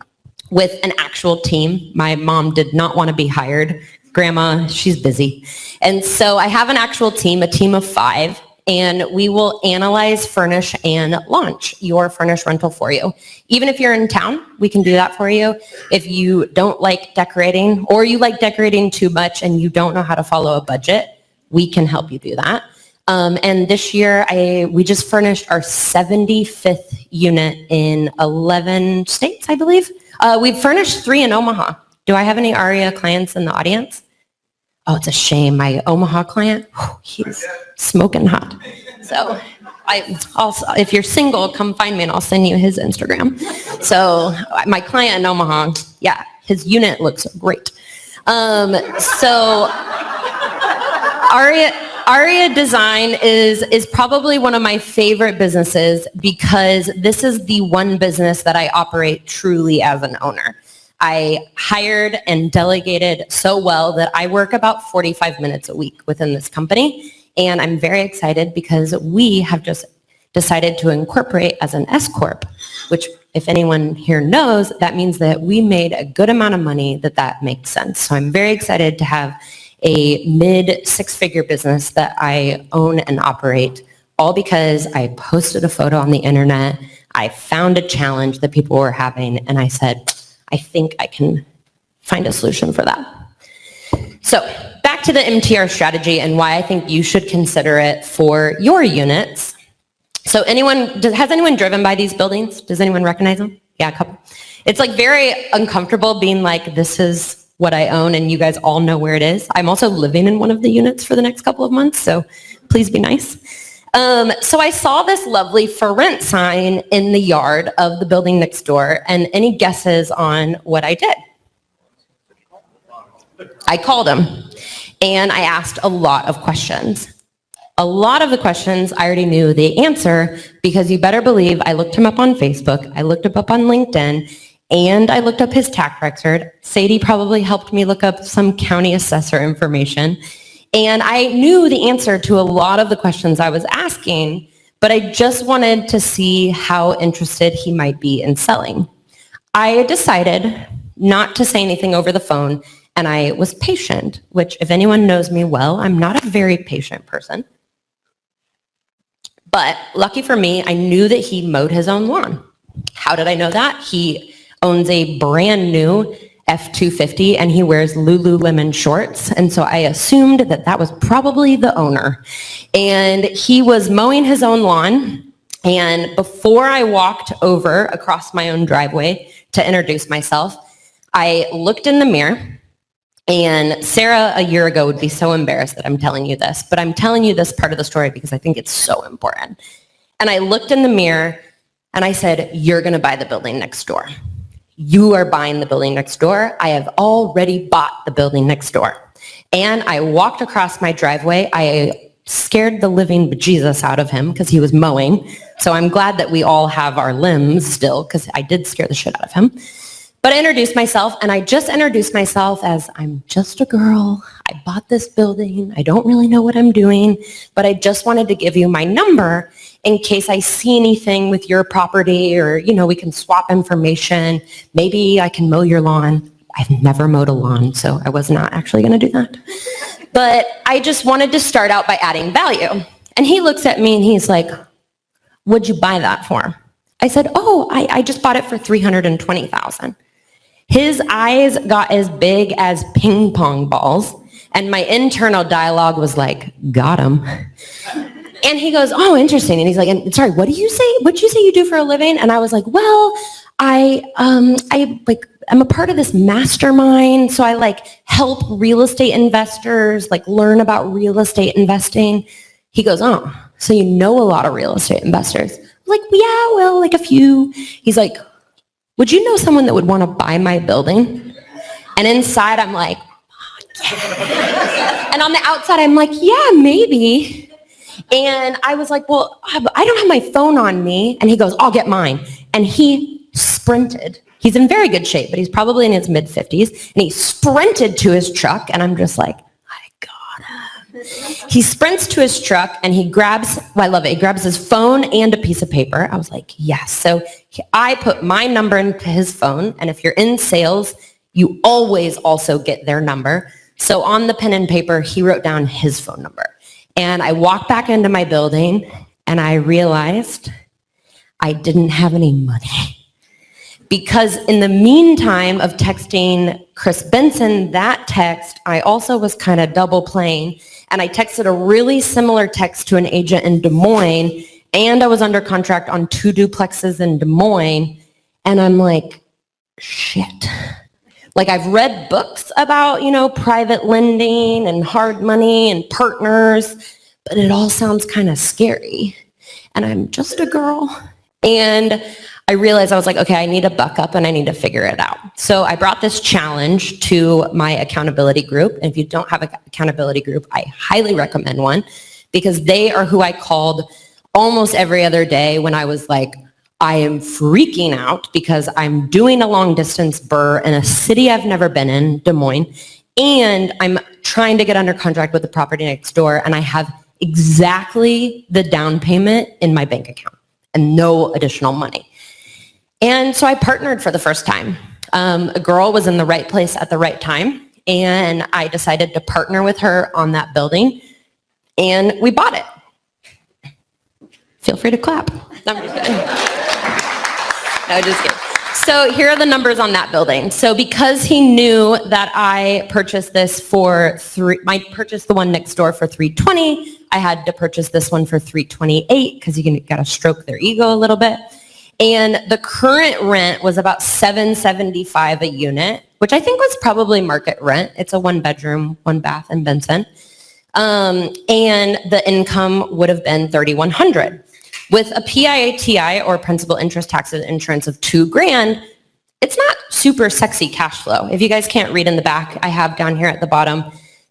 Speaker 2: with an actual team. My mom did not want to be hired. Grandma, she's busy. And so I have an actual team, a team of 5, and we will analyze, furnish, and launch your furnished rental for you. Even if you're in town, we can do that for you. If you don't like decorating, or you like decorating too much and you don't know how to follow a budget, we can help you do that. And this year, we just furnished our 75th unit in 11 states, I believe. We've furnished 3 in Omaha. Do I have any REIA clients in the audience? Oh, it's a shame. My Omaha client, he's smoking hot. So if you're single, come find me and I'll send you his Instagram. So my client in Omaha, yeah, his unit looks great. So REIA Design is probably one of my favorite businesses, because this is the one business that I operate truly as an owner. I hired and delegated so well that I work about 45 minutes a week within this company, and I'm very excited because we have just decided to incorporate as an S Corp, which, if anyone here knows, that means that we made a good amount of money that makes sense. So I'm very excited to have a mid-6-figure business that I own and operate, all because I posted a photo on the internet. I found a challenge that people were having, and I said, I think I can find a solution for that. So back to the MTR strategy and why I think you should consider it for your units. So has anyone driven by these buildings? Does anyone recognize them? Yeah, a couple. It's like very uncomfortable being like, this is what I own, and you guys all know where it is. I'm also living in one of the units for the next couple of months, so please be nice. So I saw this lovely for rent sign in the yard of the building next door, and any guesses on what I did? I called him, and I asked a lot of questions. A lot of the questions I already knew the answer, because you better believe I looked him up on Facebook, I looked him up on LinkedIn, and I looked up his tax record. Sadie probably helped me look up some county assessor information. And I knew the answer to a lot of the questions I was asking, but I just wanted to see how interested he might be in selling. I decided not to say anything over the phone, and I was patient, which, if anyone knows me well, I'm not a very patient person. But lucky for me, I knew that he mowed his own lawn. How did I know that? He owns a brand new F-250, and he wears Lululemon shorts, and so I assumed that was probably the owner. And he was mowing his own lawn, and before I walked over across my own driveway to introduce myself, I looked in the mirror, and Sarah a year ago would be so embarrassed that I'm telling you this, but I'm telling you this part of the story because I think it's so important. And I looked in the mirror, and I said, you're going to buy the building next door. You are buying the building next door. I have already bought the building next door. And I walked across my driveway. I scared the living bejesus out of him because he was mowing. So I'm glad that we all have our limbs still, because I did scare the shit out of him. But I introduced myself, and I just introduced myself as, I'm just a girl. I bought this building. I don't really know what I'm doing, but I just wanted to give you my number in case I see anything with your property, or, we can swap information. Maybe I can mow your lawn. I've never mowed a lawn, so I was not actually going to do that. But I just wanted to start out by adding value. And he looks at me and he's like, what'd you buy that for? I said, I just bought it for $320,000. His eyes got as big as ping pong balls, and my internal dialogue was like, got him. And he goes, oh, interesting. And he's like, sorry, what do you say? What'd you say you do for a living? And I was like, well, I'm a part of this mastermind, so I help real estate investors learn about real estate investing. He goes, oh, so you know a lot of real estate investors? I was like, yeah, well, a few. He's like, would you know someone that would want to buy my building? And inside I'm like, yeah. And on the outside I'm like, yeah, maybe. And I was like, well, I don't have my phone on me. And he goes, I'll get mine. And he sprinted. He's in very good shape, but he's probably in his mid-50s. And he sprinted to his truck, and I'm just like, I got him. He sprints to his truck, and he grabs, I love it, he grabs his phone and a piece of paper. I was like, yes. So I put my number into his phone, and if you're in sales, you always also get their number. So on the pen and paper, he wrote down his phone number. And I walked back into my building, and I realized I didn't have any money. Because in the meantime of texting Chris Benson that text, I also was kind of double playing, and I texted a really similar text to an agent in Des Moines, and I was under contract on 2 duplexes in Des Moines, and I'm like, shit. I've read books about, private lending and hard money and partners, but it all sounds kind of scary. And I'm just a girl. And I realized I was like, okay, I need to buck up and I need to figure it out. So I brought this challenge to my accountability group. And if you don't have an accountability group, I highly recommend one, because they are who I called almost every other day when I was like, I am freaking out because I'm doing a long distance BRRRR in a city I've never been in, Des Moines, and I'm trying to get under contract with the property next door, and I have exactly the down payment in my bank account and no additional money. And so I partnered for the first time. A girl was in the right place at the right time, and I decided to partner with her on that building, and we bought it. Feel free to clap. No, I'm just kidding. No, just kidding. So here are the numbers on that building. So because he knew that I purchased this for I purchased the one next door for $320, I had to purchase this one for $328 because you got to stroke their ego a little bit. And the current rent was about $775 a unit, which I think was probably market rent. It's a 1-bedroom, 1-bath in Benson. And the income would have been $3,100. With a PITI, or principal, interest, taxes, insurance of $2,000, it's not super sexy cash flow. If you guys can't read in the back, I have down here at the bottom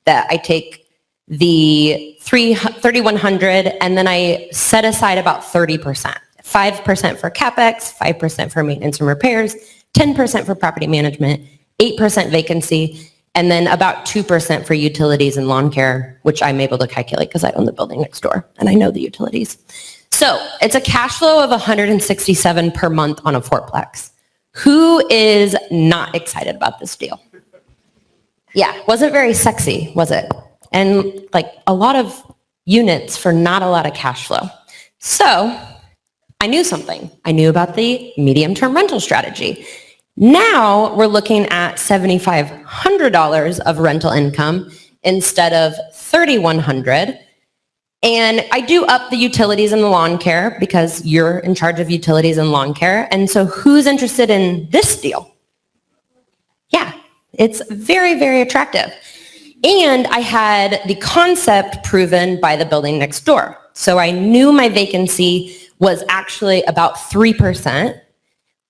Speaker 2: that I take the $3,100 and then I set aside about 30%. 5% for CapEx, 5% for maintenance and repairs, 10% for property management, 8% vacancy, and then about 2% for utilities and lawn care, which I'm able to calculate because I own the building next door and I know the utilities. So it's a cash flow of $167 per month on a fourplex. Who is not excited about this deal? Yeah, wasn't very sexy, was it? And a lot of units for not a lot of cash flow. So I knew something. I knew about the medium-term rental strategy. Now we're looking at $7,500 of rental income instead of $3,100. And I do up the utilities and the lawn care because you're in charge of utilities and lawn care. And so who's interested in this deal? Yeah, it's very, very attractive. And I had the concept proven by the building next door. So I knew my vacancy was actually about 3%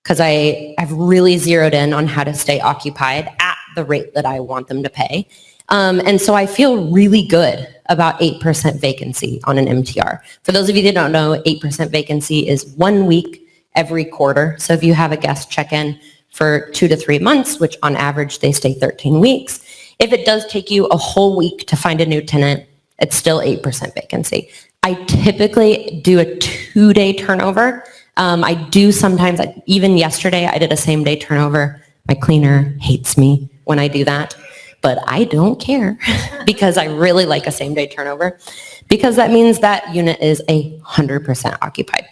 Speaker 2: because I've really zeroed in on how to stay occupied at the rate that I want them to pay. And so I feel really good about 8% vacancy on an MTR. For those of you that don't know, 8% vacancy is 1 week every quarter. So if you have a guest check in for 2 to 3 months, which on average they stay 13 weeks, if it does take you a whole week to find a new tenant, it's still 8% vacancy. I typically do a 2-day turnover. I do sometimes, even yesterday, I did a same-day turnover. My cleaner hates me when I do that, but I don't care because I really like a same-day turnover because that means that unit is 100% occupied.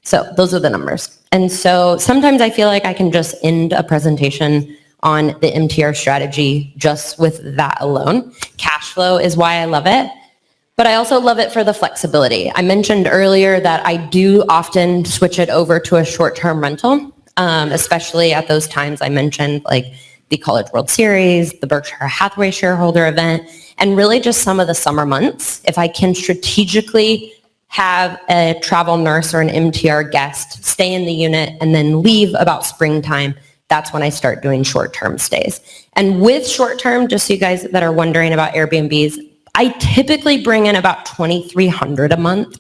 Speaker 2: So those are the numbers. And so sometimes I feel like I can just end a presentation on the MTR strategy just with that alone. Cash flow is why I love it. But I also love it for the flexibility. I mentioned earlier that I do often switch it over to a short-term rental, especially at those times I mentioned, like the College World Series, the Berkshire Hathaway shareholder event, and really just some of the summer months. If I can strategically have a travel nurse or an MTR guest stay in the unit and then leave about springtime, that's when I start doing short-term stays. And with short-term, just so you guys that are wondering about Airbnbs, I typically bring in about $2,300 a month.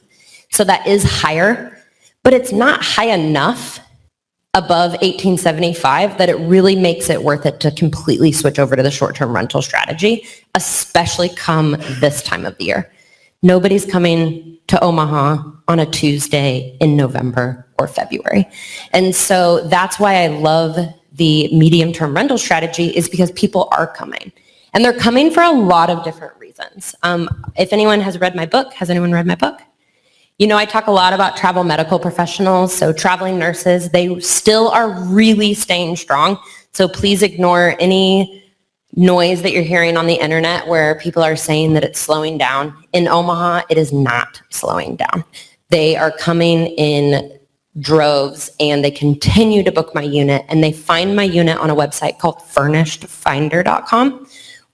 Speaker 2: So that is higher, but it's not high enough above $1,875 that it really makes it worth it to completely switch over to the short-term rental strategy, especially come this time of the year. Nobody's coming to Omaha on a Tuesday in November or February. And so that's why I love the medium-term rental strategy, is because people are coming. And they're coming for a lot of different reasons. If anyone has read my book, has anyone read my book? You know, I talk a lot about travel medical professionals, so traveling nurses, they still are really staying strong. So please ignore any noise that you're hearing on the internet where people are saying that it's slowing down. In Omaha, it is not slowing down. They are coming in droves and they continue to book my unit, and they find my unit on a website called furnishedfinder.com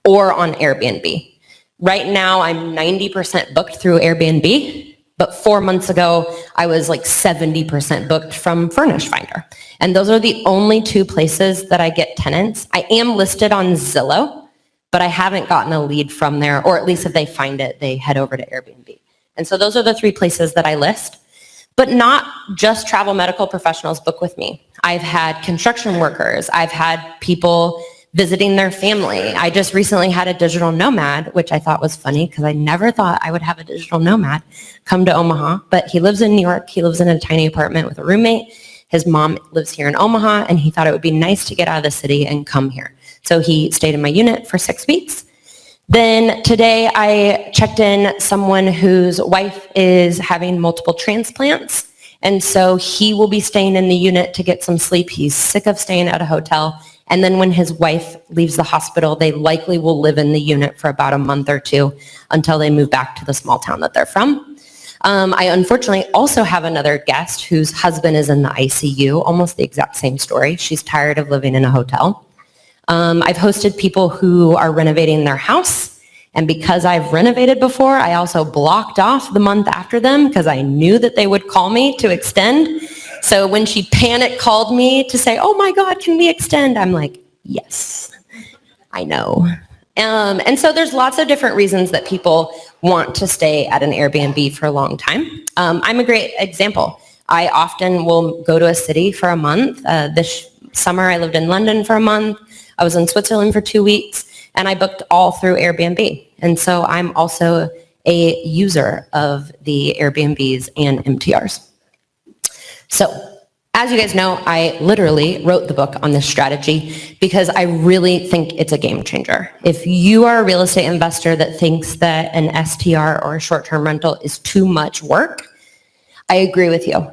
Speaker 2: or on Airbnb. Right now, I'm 90% booked through Airbnb, but 4 months ago, I was like 70% booked from Furnish Finder. And those are the only 2 places that I get tenants. I am listed on Zillow, but I haven't gotten a lead from there, or at least if they find it, they head over to Airbnb. And so those are the 3 places that I list. But not just travel medical professionals book with me. I've had construction workers. I've had people visiting their family. I just recently had a digital nomad, which I thought was funny because I never thought I would have a digital nomad come to Omaha, but he lives in New York. He lives in a tiny apartment with a roommate. His mom lives here in Omaha, and he thought it would be nice to get out of the city and come here. So he stayed in my unit for 6 weeks. Then today I checked in someone whose wife is having multiple transplants, and so he will be staying in the unit to get some sleep. He's sick of staying at a hotel. And then when his wife leaves the hospital, they likely will live in the unit for about a month or 2 until they move back to the small town that they're from. I unfortunately also have another guest whose husband is in the ICU, almost the exact same story. She's tired of living in a hotel. I've hosted people who are renovating their house. And because I've renovated before, I also blocked off the month after them because I knew that they would call me to extend. So when she panic called me to say, oh my God, can we extend? I'm like, yes, I know. And so there's lots of different reasons that people want to stay at an Airbnb for a long time. I'm a great example. I often will go to a city for a month. This summer I lived in London for a month. I was in Switzerland for 2 weeks, and I booked all through Airbnb. And so I'm also a user of the Airbnbs and MTRs. So as you guys know, I literally wrote the book on this strategy because I really think it's a game changer. If you are a real estate investor that thinks that an STR or a short-term rental is too much work, I agree with you.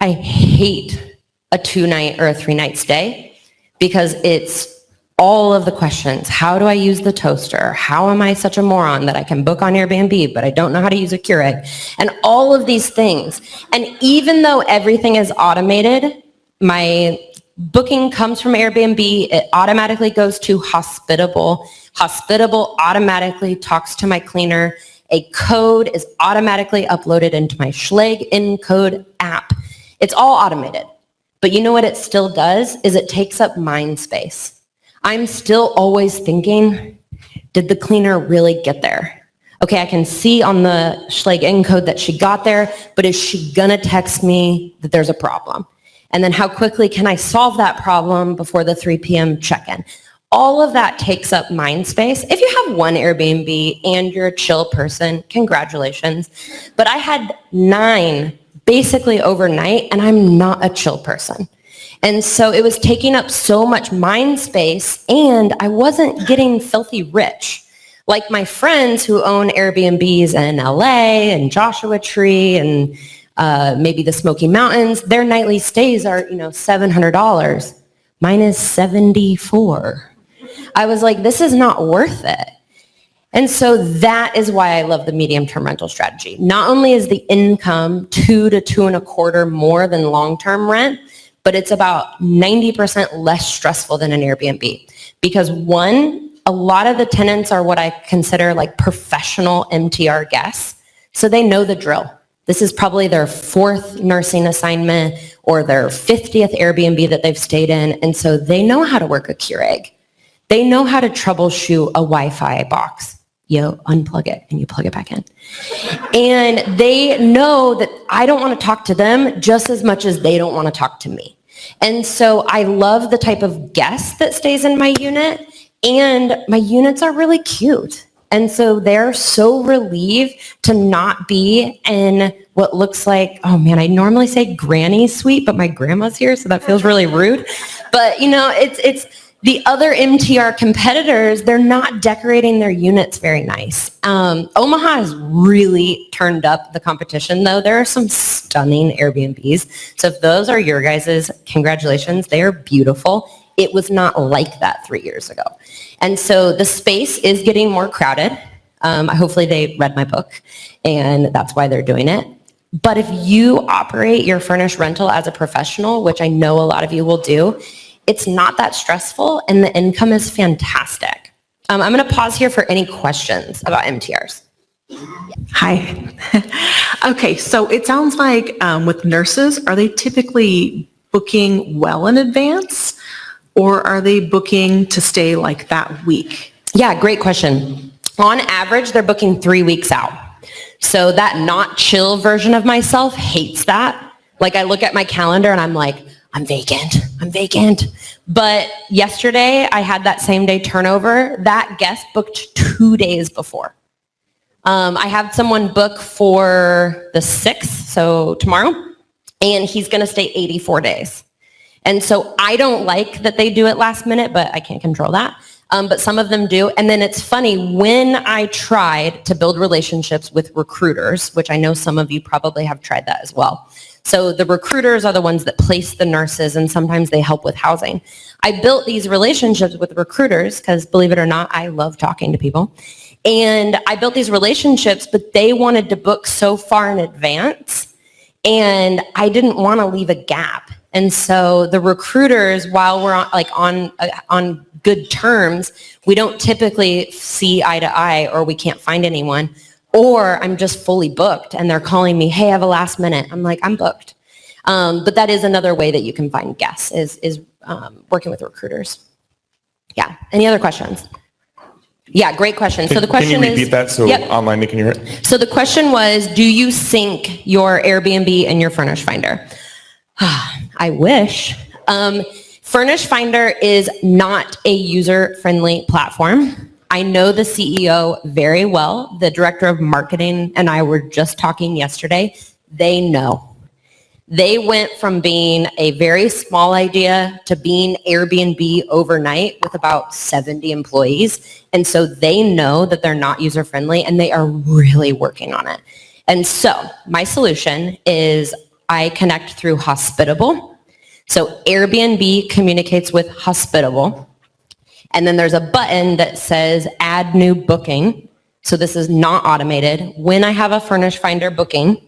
Speaker 2: I hate a 2-night or a 3-night stay because it's all of the questions. How do I use the toaster? How am I such a moron that I can book on Airbnb, but I don't know how to use a Keurig? And all of these things. And even though everything is automated, my booking comes from Airbnb. It automatically goes to Hospitable. Hospitable automatically talks to my cleaner. A code is automatically uploaded into my Schlage Encode app. It's all automated. But you know what it still does is it takes up mind space. I'm still always thinking, did the cleaner really get there? Okay, I can see on the Schlag encode that she got there, but is she gonna text me that there's a problem? And then how quickly can I solve that problem before the 3 p.m. check-in? All of that takes up mind space. If you have one Airbnb and you're a chill person, congratulations. But I had 9 basically overnight, and I'm not a chill person. And so it was taking up so much mind space, and I wasn't getting filthy rich. Like my friends who own Airbnbs in LA and Joshua Tree and maybe the Smoky Mountains, their nightly stays are, $700. Mine is $74. I was like, this is not worth it. And so that is why I love the medium-term rental strategy. Not only is the income 2 to 2.25 more than long-term rent, but it's about 90% less stressful than an Airbnb. Because one, a lot of the tenants are what I consider like professional MTR guests. So they know the drill. This is probably their 4th nursing assignment or their 50th Airbnb that they've stayed in. And so they know how to work a Keurig. They know how to troubleshoot a Wi-Fi box. You unplug it and you plug it back in. And they know that I don't want to talk to them just as much as they don't want to talk to me. And so I love the type of guest that stays in my unit, and my units are really cute. And so they're so relieved to not be in what looks like, oh man, I normally say granny suite, but my grandma's here, so that feels really rude. But it's the other MTR competitors, they're not decorating their units very nice. Omaha has really turned up the competition, though. There are some stunning Airbnbs. So if those are your guys's, congratulations, they are beautiful. It was not like that 3 years ago. And so the space is getting more crowded. Hopefully they read my book, and that's why they're doing it. But if you operate your furnished rental as a professional, which I know a lot of you will do, it's not that stressful, and the income is fantastic. I'm going to pause here for any questions about MTRs.
Speaker 6: Hi. Okay, so it sounds like with nurses, are they typically booking well in advance, or are they booking to stay like that week?
Speaker 2: Yeah, great question. On average, they're booking 3 weeks out. So that not chill version of myself hates that. Like I look at my calendar and I'm like, I'm vacant. But yesterday I had that same day turnover. That guest booked 2 days before. I have someone book for the 6th, so tomorrow, and he's going to stay 84 days. And so I don't like that they do it last minute, but I can't control that. But some of them do. And then it's funny, when I tried to build relationships with recruiters, which I know some of you probably have tried that as well. So the recruiters are the ones that place the nurses, and sometimes they help with housing. I built these relationships with recruiters because, believe it or not, I love talking to people. And I built these relationships, but they wanted to book so far in advance, and I didn't want to leave a gap. And so the recruiters, while we're on good terms, we don't typically see eye to eye, or we can't find anyone. Or I'm just fully booked and they're calling me, hey, I have a last minute. I'm like, I'm booked. But that is another way that you can find guests is working with recruiters. Yeah. Any other questions? Yeah, great question. So the question is...
Speaker 5: Can you repeat that so online they can hear it?
Speaker 2: So the question was, do you sync your Airbnb and your Furnish Finder? I wish. Furnish Finder is not a user-friendly platform. I know the CEO very well. The director of marketing and I were just talking yesterday. They know. They went from being a very small idea to being Airbnb overnight with about 70 employees. And so they know that they're not user-friendly, and they are really working on it. And so my solution is I connect through Hospitable. So Airbnb communicates with Hospitable. And then there's a button that says add new booking. So this is not automated. When I have a Furnish Finder booking,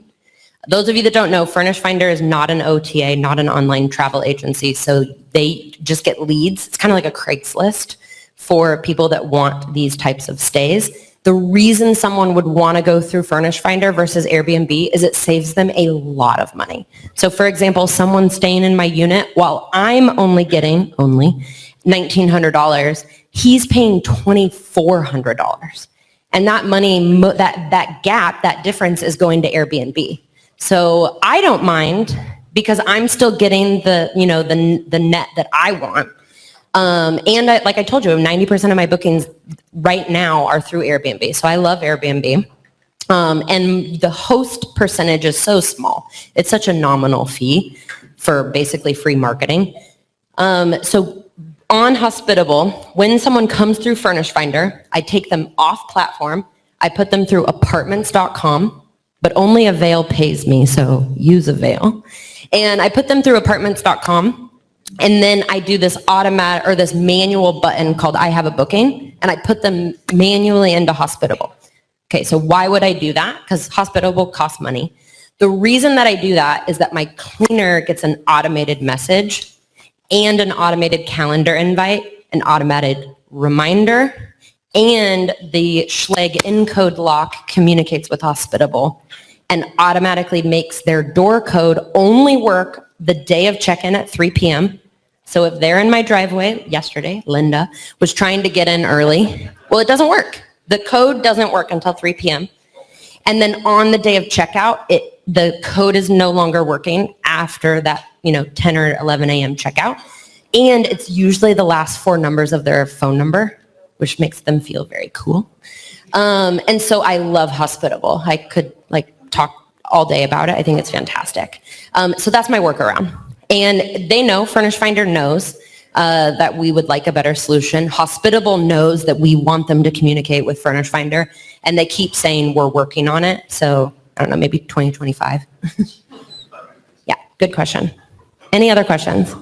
Speaker 2: those of you that don't know, Furnish Finder is not an OTA, not an online travel agency. So they just get leads. It's kind of like a Craigslist for people that want these types of stays. The reason someone would want to go through Furnish Finder versus Airbnb is it saves them a lot of money. So for example, someone staying in my unit, while I'm only getting $1,900, he's paying $2,400. And that money, that gap, that difference is going to Airbnb. So I don't mind because I'm still getting the net that I want. And like I told you, 90% of my bookings right now are through Airbnb. So I love Airbnb. And the host percentage is so small. It's such a nominal fee for basically free marketing. So on Hospitable, when someone comes through Furnish Finder, I take them off platform. I put them through apartments.com, but only Avail pays me, so use Avail. And I put them through apartments.com, and then I do this automatic or this manual button called I have a booking, and I put them manually into Hospitable. Okay, so why would I do that? Because Hospitable costs money. The reason that I do that is that my cleaner gets an automated message and an automated calendar invite, an automated reminder, and the Schleg encode lock communicates with Hospitable and automatically makes their door code only work the day of check-in at 3 p.m. So if they're in my driveway, yesterday, Linda was trying to get in early. Well, it doesn't work. The code doesn't work until 3 p.m. And then on the day of checkout, the code is no longer working after that, 10 or 11 a.m. checkout. And it's usually the last 4 numbers of their phone number, which makes them feel very cool. And so I love Hospitable. I could talk all day about it. I think it's fantastic. So that's my workaround. And they know, Furnish Finder knows that we would like a better solution. Hospitable knows that we want them to communicate with Furnish Finder, and they keep saying we're working on it. So I don't know, maybe 2025. Yeah, good question. Any other questions?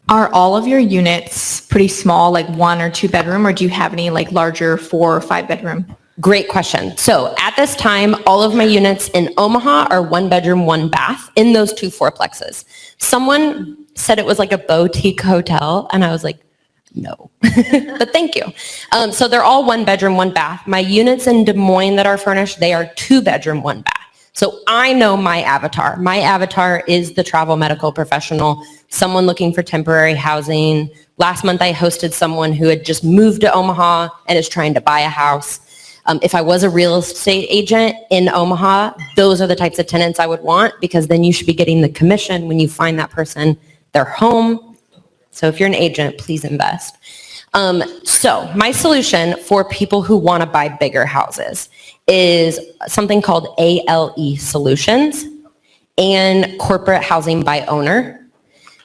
Speaker 7: Are all of your units pretty small, like 1 or 2 bedroom, or do you have any larger 4 or 5 bedroom?
Speaker 2: Great question. So at this time, all of my units in Omaha are 1 bedroom, 1 bath in those 2 fourplexes. Someone said it was like a boutique hotel, and I was like, no, but thank you. So they're all 1 bedroom, 1 bath. My units in Des Moines that are furnished, they are 2 bedroom, 1 bath. So I know my avatar. My avatar is the travel medical professional, someone looking for temporary housing. Last month, I hosted someone who had just moved to Omaha and is trying to buy a house. If I was a real estate agent in Omaha, those are the types of tenants I would want, because then you should be getting the commission when you find that person their home. So if you're an agent, please invest. So my solution for people who want to buy bigger houses is something called ALE Solutions and Corporate Housing by Owner.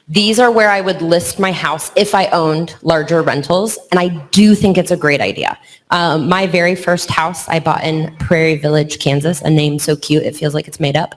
Speaker 2: These are where I would list my house if I owned larger rentals, and I do think it's a great idea. My very first house I bought in Prairie Village, Kansas, a name so cute it feels like it's made up,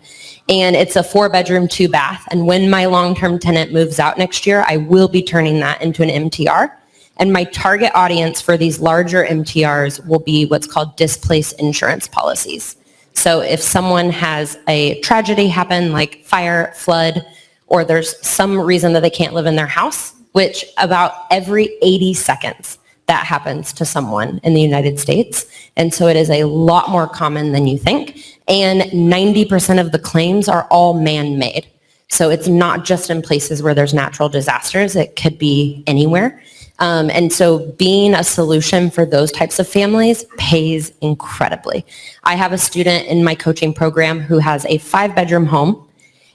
Speaker 2: and it's a 4 bedroom, 2 bath, and when my long-term tenant moves out next year, I will be turning that into an MTR, and my target audience for these larger MTRs will be what's called displaced insurance policies. So if someone has a tragedy happen, like fire, flood, or there's some reason that they can't live in their house, which about every 80 seconds that happens to someone in the United States. And so it is a lot more common than you think. And 90% of the claims are all man-made. So it's not just in places where there's natural disasters. It could be anywhere. And so being a solution for those types of families pays incredibly. I have a student in my coaching program who has a 5-bedroom home,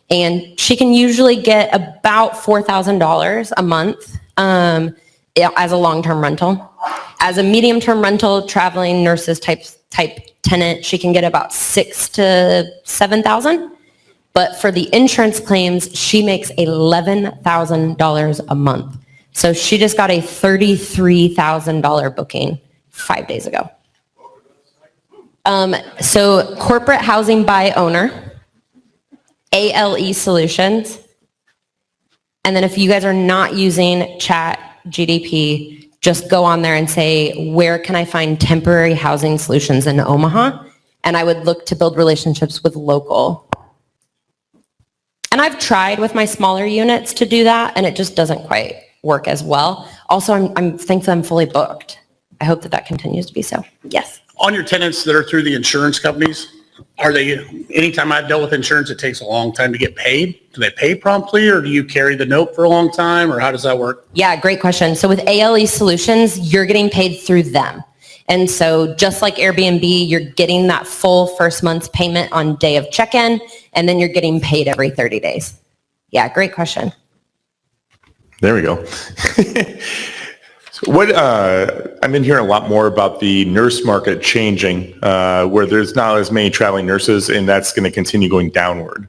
Speaker 2: and she can usually get about $4,000 a month as a long-term rental. As a medium-term rental, traveling nurses type tenant, she can get about $6,000 to $7,000. But for the insurance claims, she makes $11,000 a month. So she just got a $33,000 booking 5 days ago. So Corporate Housing by Owner, ALE Solutions, and then if you guys are not using Chat GDP, just go on there and say, where can I find temporary housing solutions in Omaha? And I would look to build relationships with local. And I've tried with my smaller units to do that, and it just doesn't quite work as well. Also, I'm thankful I'm fully booked. I hope that continues to be so. Yes.
Speaker 8: On your tenants that are through the insurance companies, are they, anytime I've dealt with insurance, it takes a long time to get paid. Do they pay promptly, or do you carry the note for a long time, or how does that work?
Speaker 2: Yeah, great question. So with ALE Solutions, you're getting paid through them. And so just like Airbnb, you're getting that full first month's payment on day of check-in, and then you're getting paid every 30 days. Yeah, great question.
Speaker 5: There we go. I've been hearing a lot more about the nurse market changing, where there's not as many traveling nurses, and that's going to continue going downward.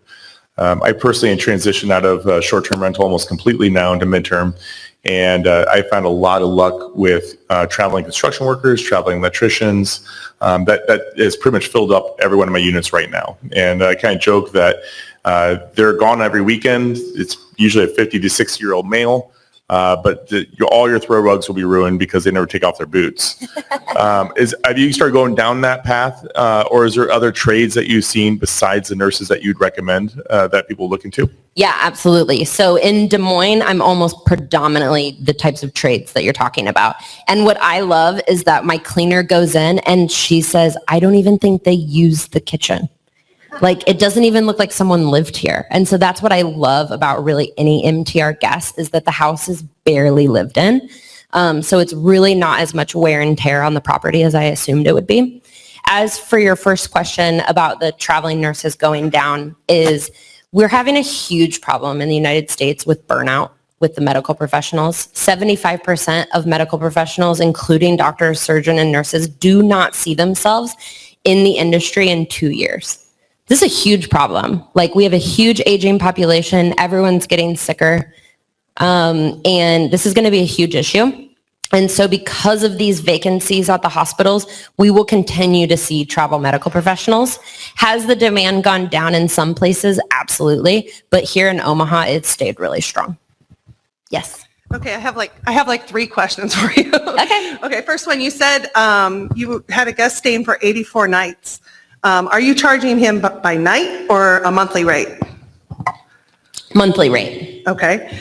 Speaker 5: I personally transitioned out of short-term rental almost completely now into midterm, and I found a lot of luck with traveling construction workers, traveling electricians. That is pretty much filled up every one of my units right now. And I kind of joke that they're gone every weekend. It's usually a 50 to 60-year-old male. But all your throw rugs will be ruined because they never take off their boots. Have you started going down that path, or is there other trades that you've seen besides the nurses that you'd recommend that people look into?
Speaker 2: Yeah, absolutely. So in Des Moines, I'm almost predominantly the types of trades that you're talking about. And what I love is that my cleaner goes in and she says, I don't even think they use the kitchen. Like, it doesn't even look like someone lived here. And so that's what I love about really any MTR guest, is that the house is barely lived in. So it's really not as much wear and tear on the property as I assumed it would be. As for your first question about the traveling nurses going down, is we're having a huge problem in the United States with burnout with the medical professionals. 75% of medical professionals, including doctors, surgeons, and nurses, do not see themselves in the industry in 2 years. This is a huge problem. Like, we have a huge aging population. Everyone's getting sicker. And this is going to be a huge issue. And so because of these vacancies at the hospitals, we will continue to see travel medical professionals. Has the demand gone down in some places? Absolutely. But here in Omaha, it's stayed really strong. Yes.
Speaker 9: Okay, I have like 3 questions for you.
Speaker 2: Okay.
Speaker 9: Okay, first one, you said you had a guest staying for 84 nights. Are you charging him by night or a monthly rate?
Speaker 2: Monthly rate.
Speaker 9: Okay.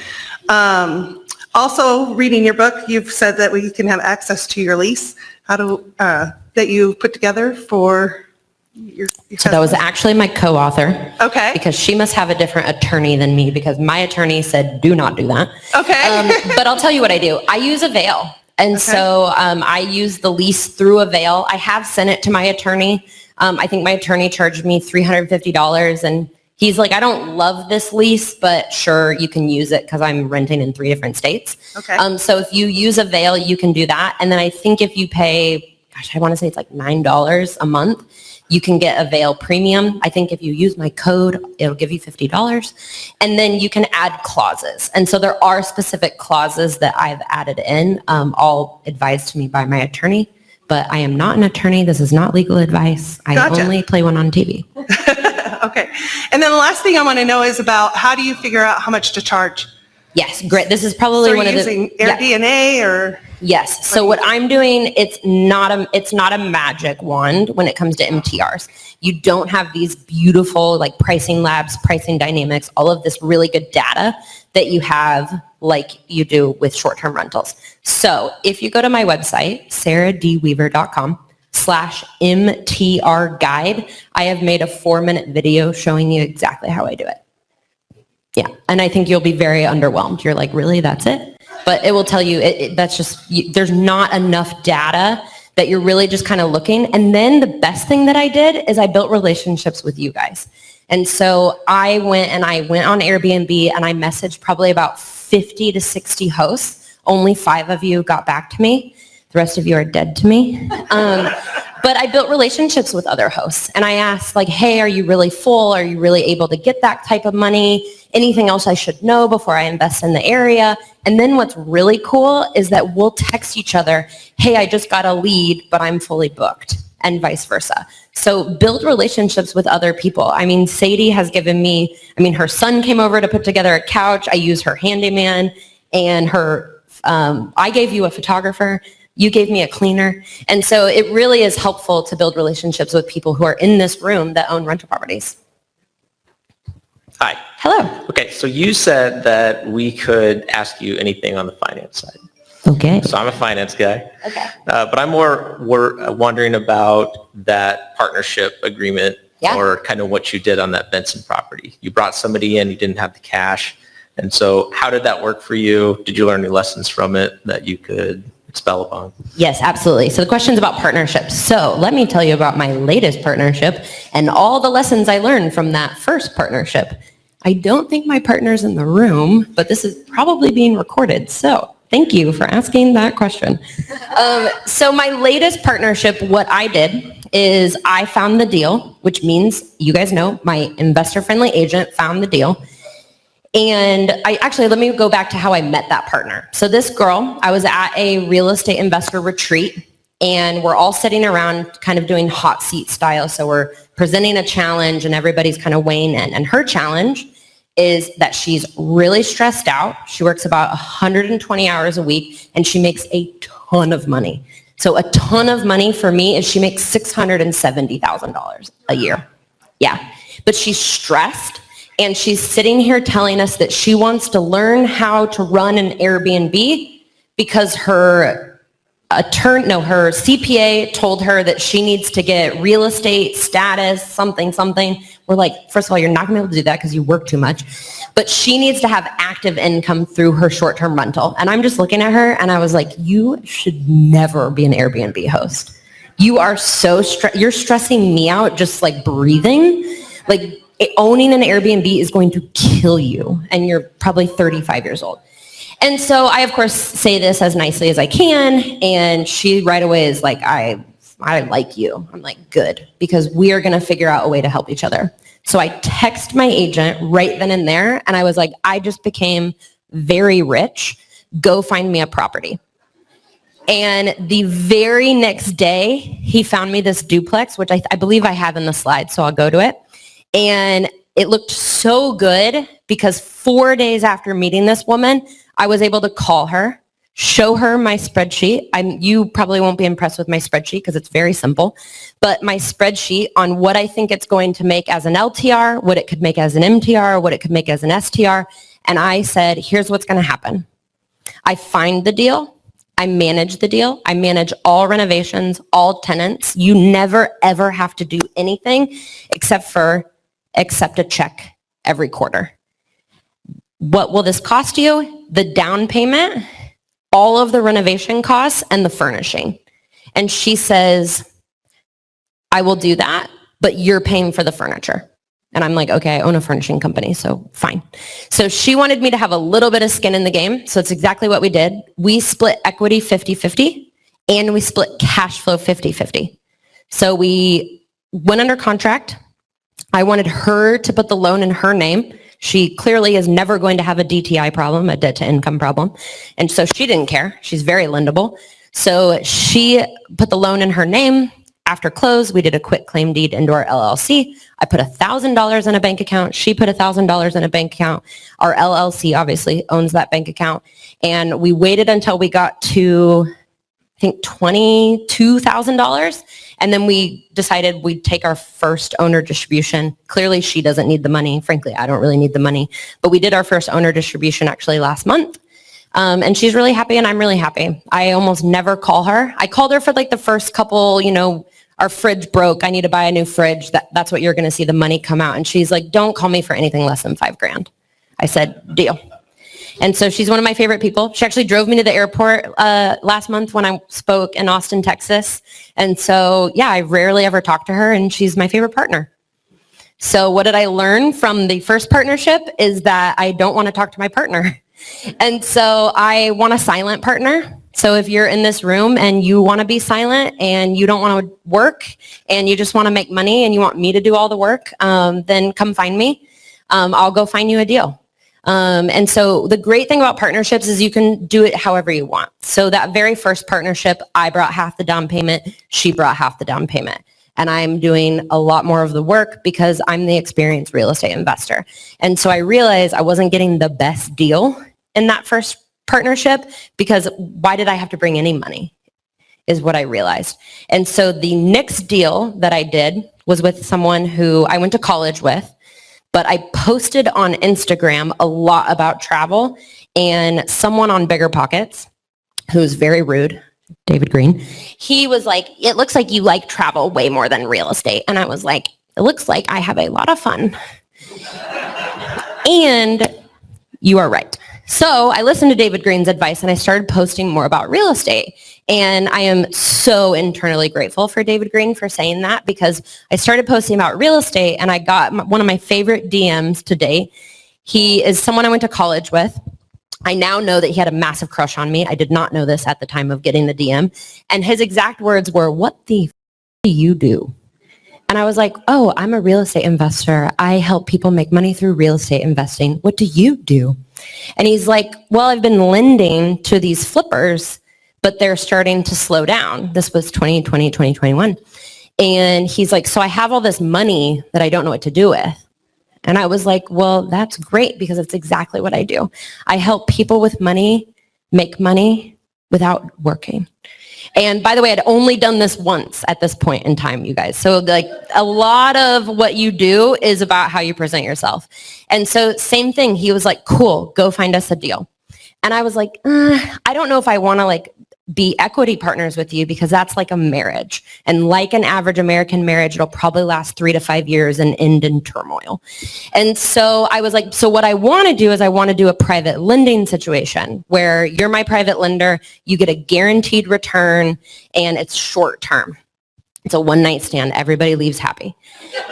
Speaker 9: Also, reading your book, you've said that we can have access to your lease. That you put together for your
Speaker 2: So that was actually my co-author.
Speaker 9: Okay.
Speaker 2: Because she must have a different attorney than me, because my attorney said, do not do that.
Speaker 9: Okay.
Speaker 2: But I'll tell you what I do. I use Avail. And so I use the lease through Avail. I have sent it to my attorney. I think my attorney charged me $350, and he's like, I don't love this lease, but sure, you can use it because I'm renting in 3 different states.
Speaker 9: Okay.
Speaker 2: So if you use Avail, you can do that. And then I think if you pay, I want to say it's like $9 a month, you can get Avail Premium. I think if you use my code, it'll give you $50. And then you can add clauses. And so there are specific clauses that I've added in, all advised to me by my attorney. But I am not an attorney. This is not legal advice. I only play one on TV.
Speaker 9: Okay. And then the last thing I want to know is about, how do you figure out how much to charge?
Speaker 2: Yes, great. This is probably one of the...
Speaker 9: using AirDNA or...
Speaker 2: Yes. So what I'm doing, it's not a magic wand when it comes to MTRs. You don't have these beautiful like pricing labs, pricing dynamics, all of this really good data that you have like you do with short-term rentals. So if you go to my website, sarahdweaver.com/MTR guide, I have made a 4-minute video showing you exactly how I do it. Yeah. And I think you'll be very underwhelmed. You're like, really? That's it? But it will tell you, that's just, there's not enough data that you're really just kind of looking. And then the best thing that I did is I built relationships with you guys. And so I went on Airbnb and I messaged probably about 50 to 60 hosts. Only 5 of you got back to me. The rest of you are dead to me. But I built relationships with other hosts. And I asked like, hey, are you really full? Are you really able to get that type of money? Anything else I should know before I invest in the area? And then what's really cool is that we'll text each other, hey, I just got a lead, but I'm fully booked, and vice versa. So build relationships with other people. I mean, Sadie has given me, her son came over to put together a couch. I use her handyman, and I gave you a photographer. You gave me a cleaner. And so it really is helpful to build relationships with people who are in this room that own rental properties.
Speaker 10: Hi.
Speaker 2: Hello.
Speaker 10: Okay, so you said that we could ask you anything on the finance side.
Speaker 2: Okay.
Speaker 10: So I'm a finance guy.
Speaker 2: Okay.
Speaker 10: But I'm more wondering about that partnership agreement, or kind of what you did on that Benson property. You brought somebody in, you didn't have the cash. And so how did that work for you? Did you learn any lessons from it that you could expel upon.
Speaker 2: Yes, absolutely. So the question's about partnerships. So let me tell you about my latest partnership and all the lessons I learned from that first partnership. I don't think my partner's in the room, but this is probably being recorded. So thank you for asking that question. So my latest partnership, what I did is I found the deal, which means, you guys know, my investor-friendly agent found the deal. And let me go back to how I met that partner. So this girl, I was at a real estate investor retreat, and we're all sitting around kind of doing hot seat style. So we're presenting a challenge and everybody's kind of weighing in. And her challenge is that she's really stressed out. She works about 120 hours a week and she makes a ton of money. So a ton of money for me is she makes $670,000 a year. Yeah, but she's stressed and she's sitting here telling us that she wants to learn how to run an Airbnb because her CPA told her that she needs to get real estate status, something. We're like, first of all, you're not gonna be able to do that because you work too much, but she needs to have active income through her short-term rental. And I'm just looking at her and I was like, you should never be an Airbnb host. You are so you're stressing me out just like breathing. Like owning an Airbnb is going to kill you and you're probably 35 years old. And so I, of course, say this as nicely as I can, and she right away is like, I like you. I'm like, good, because we are going to figure out a way to help each other. So I text my agent right then and there, and I was like, I just became very rich. Go find me a property. And the very next day, he found me this duplex, which I believe I have in the slide, so I'll go to it. And it looked so good because 4 days after meeting this woman, I was able to call her, show her my spreadsheet. You probably won't be impressed with my spreadsheet because it's very simple, but my spreadsheet on what I think it's going to make as an LTR, what it could make as an MTR, what it could make as an STR. And I said, here's what's going to happen. I find the deal. I manage the deal. I manage all renovations, all tenants. You never, ever have to do anything except a check every quarter. What will this cost you? The down payment, all of the renovation costs, and the furnishing. And she says, I will do that, but you're paying for the furniture. And I'm like, okay, I own a furnishing company, so fine. So she wanted me to have a little bit of skin in the game. So it's exactly what we did. We split equity 50-50, and we split cash flow 50-50. So we went under contract. I wanted her to put the loan in her name. She clearly is never going to have a DTI problem, a debt to income problem. And so she didn't care. She's very lendable. So she put the loan in her name. After close, we did a quit claim deed into our LLC. I put $1,000 in a bank account. She put $1,000 in a bank account. Our LLC obviously owns that bank account. And we waited until we got to, I think, $22,000. And then we decided we'd take our first owner distribution. Clearly, she doesn't need the money. Frankly, I don't really need the money. But we did our first owner distribution actually last month. And she's really happy and I'm really happy. I almost never call her. I called her for like the first couple, our fridge broke. I need to buy a new fridge. That's what you're going to see the money come out. And she's like, don't call me for anything less than $5,000. I said, deal. And so she's one of my favorite people. She actually drove me to the airport last month when I spoke in Austin, Texas. And so, yeah, I rarely ever talk to her, and she's my favorite partner. So what did I learn from the first partnership is that I don't want to talk to my partner. And so I want a silent partner. So if you're in this room and you want to be silent and you don't want to work and you just want to make money and you want me to do all the work, then come find me. I'll go find you a deal. And so the great thing about partnerships is you can do it however you want. So that very first partnership, I brought half the down payment. She brought half the down payment. And I'm doing a lot more of the work because I'm the experienced real estate investor. And so I realized I wasn't getting the best deal in that first partnership because why did I have to bring any money is what I realized. And so the next deal that I did was with someone who I went to college with. But I posted on Instagram a lot about travel, and someone on Bigger Pockets, who's very rude, David Green, he was like, it looks like you like travel way more than real estate. And I was like, it looks like I have a lot of fun. And you are right. So I listened to David Green's advice and I started posting more about real estate. And I am so internally grateful for David Green for saying that, because I started posting about real estate and I got one of my favorite DMs to date. He is someone I went to college with. I now know that he had a massive crush on me. I did not know this at the time of getting the DM. And his exact words were, "What the do you do?" And I was like, "Oh, I'm a real estate investor. I help people make money through real estate investing. What do you do?" And he's like, "Well, I've been lending to these flippers, but they're starting to slow down." This was 2020, 2021. And he's like, "So I have all this money that I don't know what to do with." And I was like, "Well, that's great, because it's exactly what I do. I help people with money make money without working." And by the way, I'd only done this once at this point in time, you guys. So like a lot of what you do is about how you present yourself. And so same thing. He was like, "Cool, go find us a deal." And I was like, I don't know if I want to like be equity partners with you, because that's like a marriage. And like an average American marriage, it'll probably last 3 to 5 years and end in turmoil. And so I was like, so what I want to do is I want to do a private lending situation where you're my private lender, you get a guaranteed return, and it's short term. It's a one-night stand. Everybody leaves happy.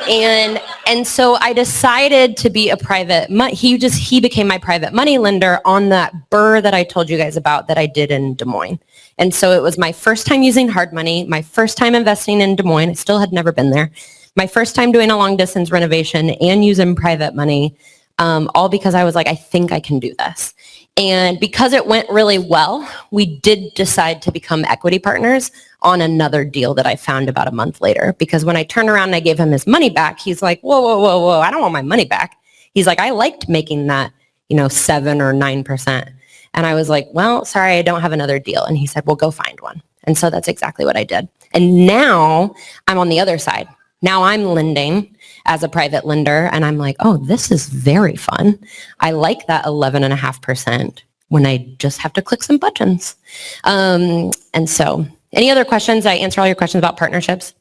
Speaker 2: And so I decided to be a private, he became my private money lender on that BRRRR that I told you guys about that I did in Des Moines. And so it was my first time using hard money, my first time investing in Des Moines. I still had never been there. My first time doing a long distance renovation and using private money, all because I was like, I think I can do this. And because it went really well, we did decide to become equity partners on another deal that I found about a month later. Because when I turned around and I gave him his money back, he's like, whoa, whoa, whoa, whoa, I don't want my money back. He's like, I liked making that, 7 or 9%. And I was like, well, sorry, I don't have another deal. And he said, well, go find one. And so that's exactly what I did. And now I'm on the other side. Now I'm lending as a private lender, and I'm like, oh, this is very fun. I like that 11.5% when I just have to click some buttons. And so any other questions? Did I answer all your questions about partnerships?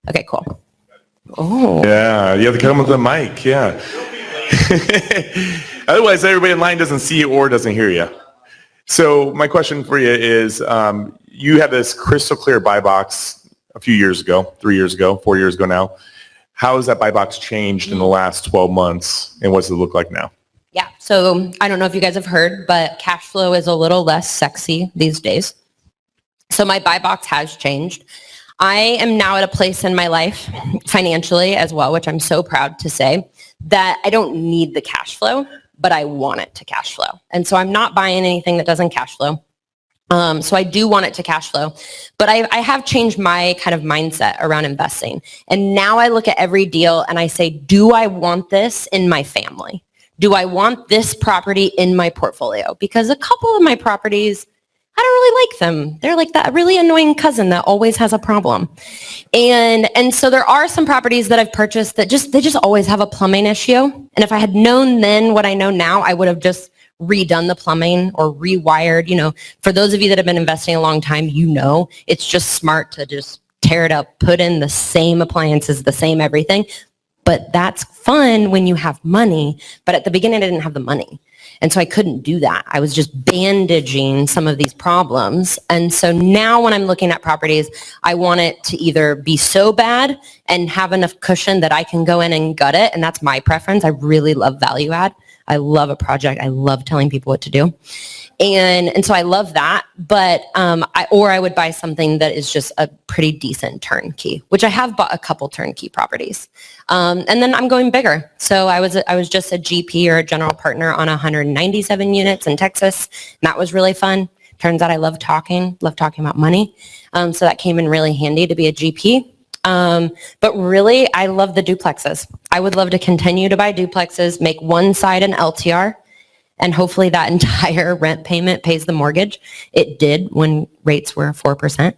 Speaker 2: Okay, cool. Oh.
Speaker 5: Yeah, you have to come with the mic, yeah. Otherwise, everybody in line doesn't see you or doesn't hear you. So my question for you is, you had this crystal clear buy box a few years ago, 3 years ago, 4 years ago now. How has that buy box changed in the last 12 months, and what does it look like now?
Speaker 2: Yeah, so I don't know if you guys have heard, but cash flow is a little less sexy these days. So my buy box has changed. I am now at a place in my life, financially as well, which I'm so proud to say, that I don't need the cash flow, but I want it to cash flow. And so I'm not buying anything that doesn't cash flow. So I do want it to cash flow, but I have changed my kind of mindset around investing. And now I look at every deal and I say, do I want this in my family? Do I want this property in my portfolio? Because a couple of my properties, I don't really like them. They're like that really annoying cousin that always has a problem. And so there are some properties that I've purchased that they just always have a plumbing issue. And if I had known then what I know now, I would have just redone the plumbing or rewired. For those of you that have been investing a long time, it's just smart to just tear it up, put in the same appliances, the same everything. But that's fun when you have money. But at the beginning, I didn't have the money. And so I couldn't do that. I was just bandaging some of these problems. And so now when I'm looking at properties, I want it to either be so bad and have enough cushion that I can go in and gut it. And that's my preference. I really love value add. I love a project. I love telling people what to do. And so I love that. But I would buy something that is just a pretty decent turnkey, which I have bought a couple turnkey properties. And then I'm going bigger. So I was just a GP or a general partner on 197 units in Texas. And that was really fun. Turns out I love talking about money. So that came in really handy to be a GP. But really, I love the duplexes. I would love to continue to buy duplexes, make one side an LTR, and hopefully that entire rent payment pays the mortgage. It did when rates were 4%.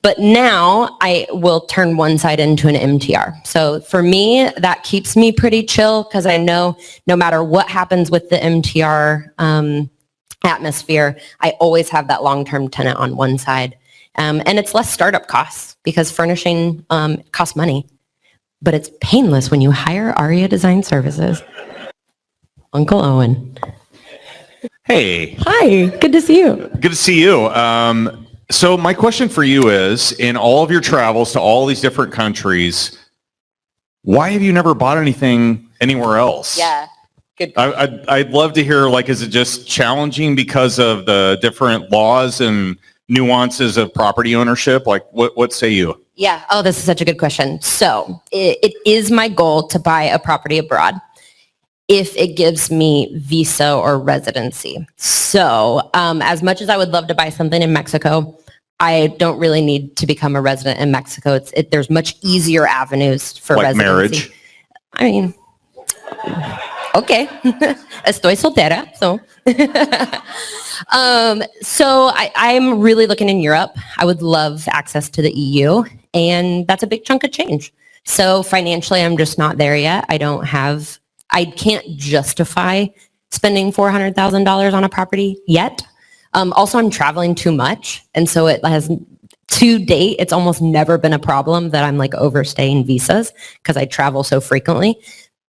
Speaker 2: But now I will turn one side into an MTR. So for me, that keeps me pretty chill because I know no matter what happens with the MTR atmosphere, I always have that long-term tenant on one side. And it's less startup costs because furnishing costs money, but it's painless when you hire REIA Design Services. Uncle Owen.
Speaker 11: Hey.
Speaker 12: Hi, good to see you.
Speaker 11: Good to see you. So my question for you is, in all of your travels to all these different countries, why have you never bought anything anywhere else?
Speaker 2: Yeah. Good.
Speaker 11: I'd love to hear, like, is it just challenging because of the different laws and nuances of property ownership? Like, what say you?
Speaker 2: Yeah. Oh, this is such a good question. So it is my goal to buy a property abroad if it gives me visa or residency. So as much as I would love to buy something in Mexico, I don't really need to become a resident in Mexico. There's much easier avenues for
Speaker 11: like
Speaker 2: residency.
Speaker 11: Marriage?
Speaker 2: I mean, okay. Estoy soltera, so. So I'm really looking in Europe. I would love access to the EU, and that's a big chunk of change. So financially, I'm just not there yet. I can't justify spending $400,000 on a property yet. Also, I'm traveling too much. And so to date, it's almost never been a problem that I'm like overstaying visas because I travel so frequently.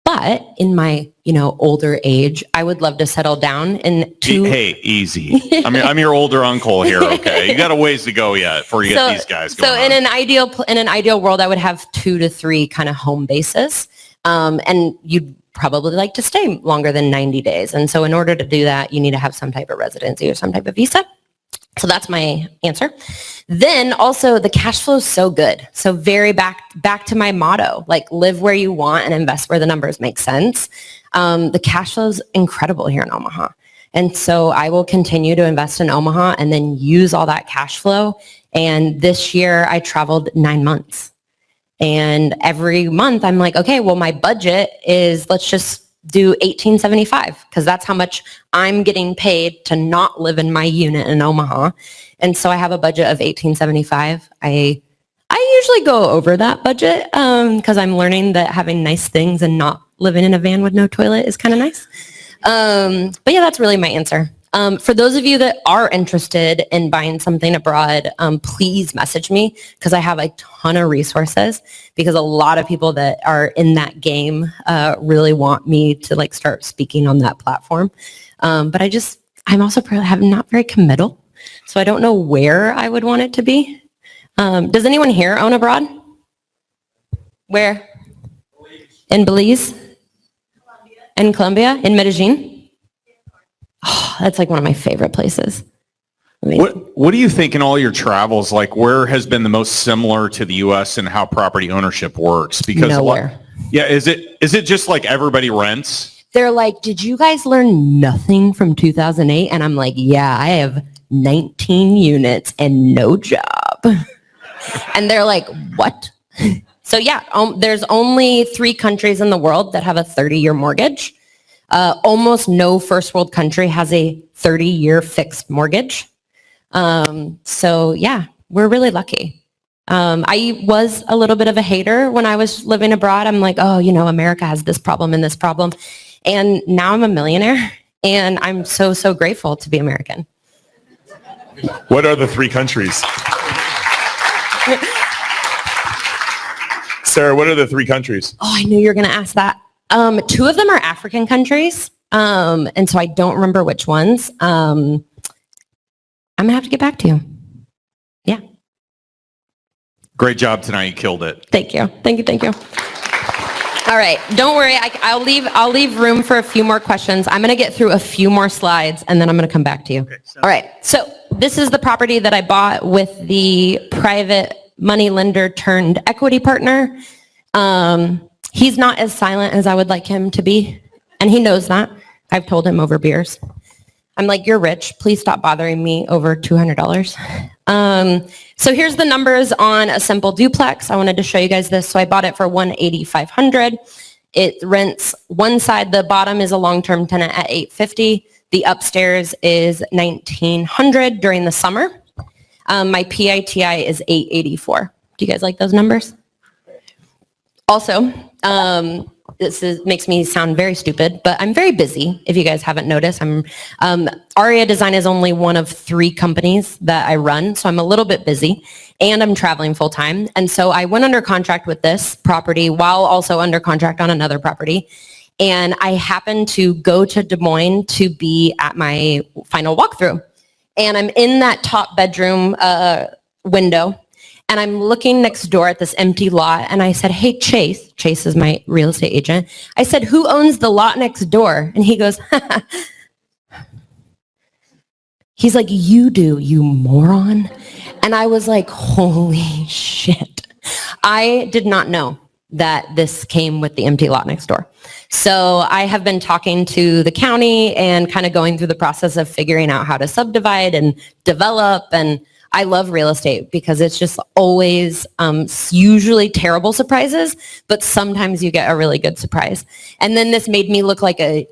Speaker 2: But in my, older age, I would love to settle down
Speaker 11: Hey, easy. I'm your older uncle here. Okay, you got a ways to go yet before you get these guys going.
Speaker 2: So in an ideal world, I would have 2 to 3 kind of home bases, and you'd probably like to stay longer than 90 days. And so in order to do that, you need to have some type of residency or some type of visa. So that's my answer. Then also the cash flow is so good. So very back to my motto, like live where you want and invest where the numbers make sense. The cash flow is incredible here in Omaha. And so I will continue to invest in Omaha and then use all that cash flow. And this year I traveled 9 months. And every month I'm like, okay, well, my budget is, let's just do $1,875 because that's how much I'm getting paid to not live in my unit in Omaha. And so I have a budget of $1,875. I usually go over that budget because I'm learning that having nice things and not living in a van with no toilet is kind of nice. But yeah, that's really my answer. For those of you that are interested in buying something abroad, please message me because I have a ton of resources because a lot of people that are in that game really want me to like start speaking on that platform. But I'm also not very committal. So I don't know where I would want it to be. Does anyone here own abroad? Where? In Belize? In Colombia? In Medellin? Oh, that's like one of my favorite places.
Speaker 11: What do you think in all your travels, like where has been the most similar to the U.S. and how property ownership works? Because
Speaker 2: nowhere.
Speaker 11: Is it just like everybody rents?
Speaker 2: They're like, did you guys learn nothing from 2008? And I'm like, yeah, I have 19 units and no job. And they're like, what? So yeah, there's only 3 countries in the world that have a 30-year mortgage. Almost no first world country has a 30-year fixed mortgage. So yeah, we're really lucky. I was a little bit of a hater when I was living abroad. I'm like, oh, America has this problem and this problem. And now I'm a millionaire and I'm so, so grateful to be American.
Speaker 5: What are the 3 countries? Sarah, what are the 3 countries?
Speaker 2: Oh, I knew you were going to ask that. 2 of them are African countries, and so I don't remember which ones. I'm going to have to get back to you. Yeah.
Speaker 11: Great job tonight. You killed it.
Speaker 2: Thank you. All right. Don't worry. I'll leave room for a few more questions. I'm going to get through a few more slides, and then I'm going to come back to you. Okay, all right. So this is the property that I bought with the private money lender turned equity partner. He's not as silent as I would like him to be, and he knows that. I've told him over beers. I'm like, you're rich. Please stop bothering me over $200. So here's the numbers on a simple duplex. I wanted to show you guys this. So I bought it for $185,000. It rents one side. The bottom is a long-term tenant at $850. The upstairs is $1,900 during the summer. My PITI is $884. Do you guys like those numbers? Also, makes me sound very stupid, but I'm very busy. If you guys haven't noticed, REIA Design is only one of 3 companies that I run, so I'm a little bit busy, and I'm traveling full time. And so I went under contract with this property while also under contract on another property. And I happened to go to Des Moines to be at my final walkthrough. And I'm in that top bedroom window, and I'm looking next door at this empty lot, and I said, hey, Chase is my real estate agent. I said, who owns the lot next door? And he goes, he's like, you do, you moron. And I was like, holy shit. I did not know that this came with the empty lot next door. So I have been talking to the county and kind of going through the process of figuring out how to subdivide and develop. And I love real estate because it's just always usually terrible surprises, but sometimes you get a really good surprise. And then this made me look like a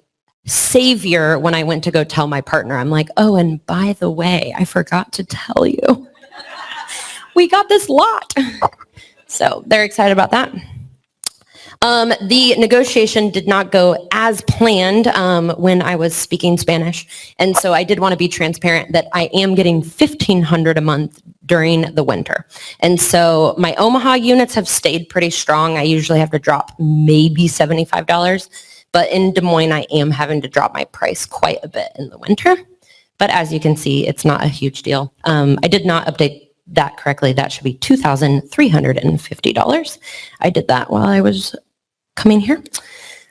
Speaker 2: savior when I went to go tell my partner. I'm like, oh, and by the way, I forgot to tell you, we got this lot. So they're excited about that. The negotiation did not go as planned when I was speaking Spanish. And so I did want to be transparent that I am getting $1,500 a month during the winter. And so my Omaha units have stayed pretty strong. I usually have to drop maybe $75. But in Des Moines, I am having to drop my price quite a bit in the winter. But as you can see, it's not a huge deal. I did not update that correctly. That should be $2,350. I did that while I was coming here.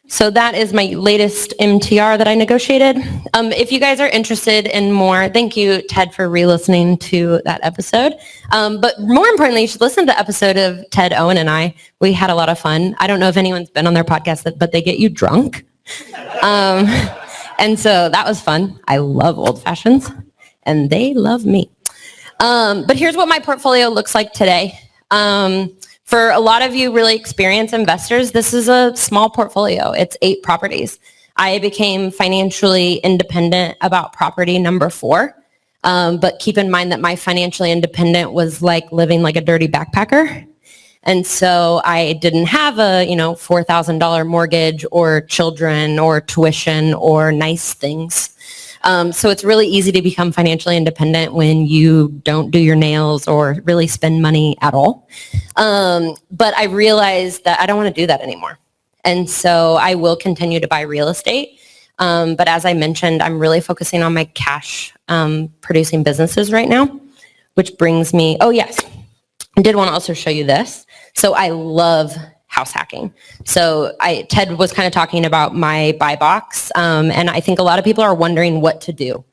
Speaker 2: So that is my latest MTR that I negotiated. If you guys are interested in more, thank you, Ted, for re-listening to that episode. But more importantly, you should listen to the episode of Ted, Owen, and I. We had a lot of fun. I don't know if anyone's been on their podcast, but they get you drunk. And so that was fun. I love old fashions, and they love me. But here's what my portfolio looks like today. For a lot of you really experienced investors, this is a small portfolio. It's 8 properties. I became financially independent about property number 4. But keep in mind that my financially independent was like living like a dirty backpacker. And so I didn't have a, $4,000 mortgage or children or tuition or nice things. So it's really easy to become financially independent when you don't do your nails or really spend money at all. But I realized that I don't want to do that anymore. And so I will continue to buy real estate. But as I mentioned, I'm really focusing on my cash producing businesses right now, which brings me, oh yes, I did want to also show you this. So I love house hacking. So Ted was kind of talking about my buy box, and I think a lot of people are wondering what to do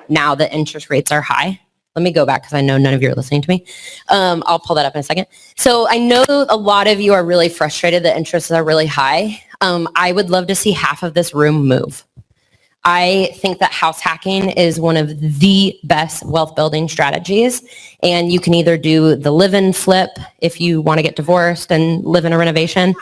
Speaker 2: now that interest rates are high. Let me go back because I know none of you are listening to me. I'll pull that up in a second. So I know a lot of you are really frustrated that interests are really high. I would love to see half of this room move. I think that house hacking is one of the best wealth building strategies. And you can either do the live-in flip if you want to get divorced and live in a renovation,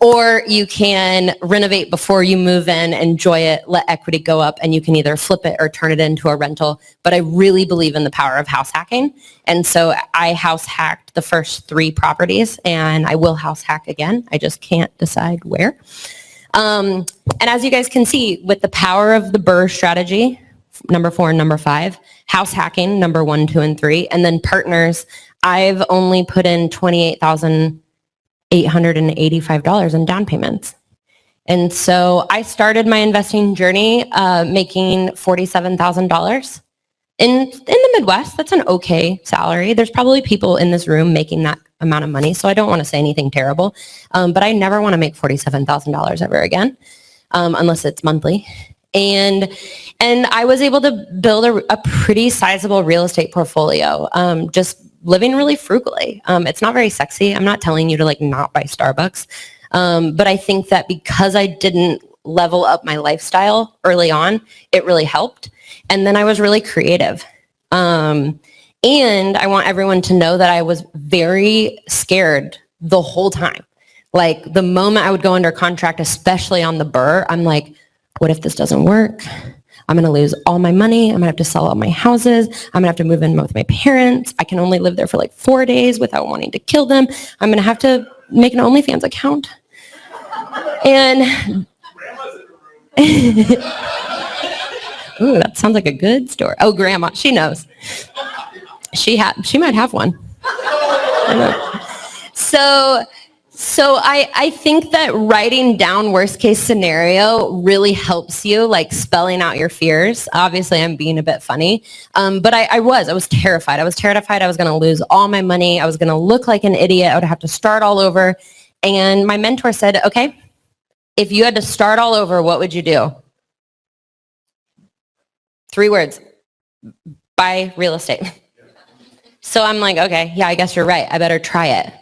Speaker 2: or you can renovate before you move in, enjoy it, let equity go up, and you can either flip it or turn it into a rental. But I really believe in the power of house hacking. And so I house hacked the first 3 properties, and I will house hack again. I just can't decide where. And as you guys can see, with the power of the BRRRR strategy, number 4 and number 5, house hacking, number 1, 2, and 3, and then partners, I've only put in $28,885 in down payments. And so I started my investing journey making $47,000. In the Midwest, that's an okay salary. There's probably people in this room making that amount of money, so I don't want to say anything terrible. But I never want to make $47,000 ever again, unless it's monthly. And I was able to build a pretty sizable real estate portfolio, just living really frugally. It's not very sexy. I'm not telling you to not buy Starbucks. But I think that because I didn't level up my lifestyle early on, it really helped. And then I was really creative. And I want everyone to know that I was very scared the whole time. Like the moment I would go under contract, especially on the BRRRR, I'm like, what if this doesn't work? I'm going to lose all my money. I'm going to have to sell all my houses. I'm going to have to move in with my parents. I can only live there for 4 days without wanting to kill them. I'm going to have to make an OnlyFans account. And ooh, that sounds like a good story. Oh, Grandma, she knows. She might have one. I know. So I think that writing down worst case scenario really helps you, like spelling out your fears. Obviously, I'm being a bit funny, but I was terrified. I was terrified I was going to lose all my money. I was going to look like an idiot. I would have to start all over. And my mentor said, okay, if you had to start all over, what would you do? 3 words: buy real estate. So I'm like, okay, yeah, I guess you're right. I better try it.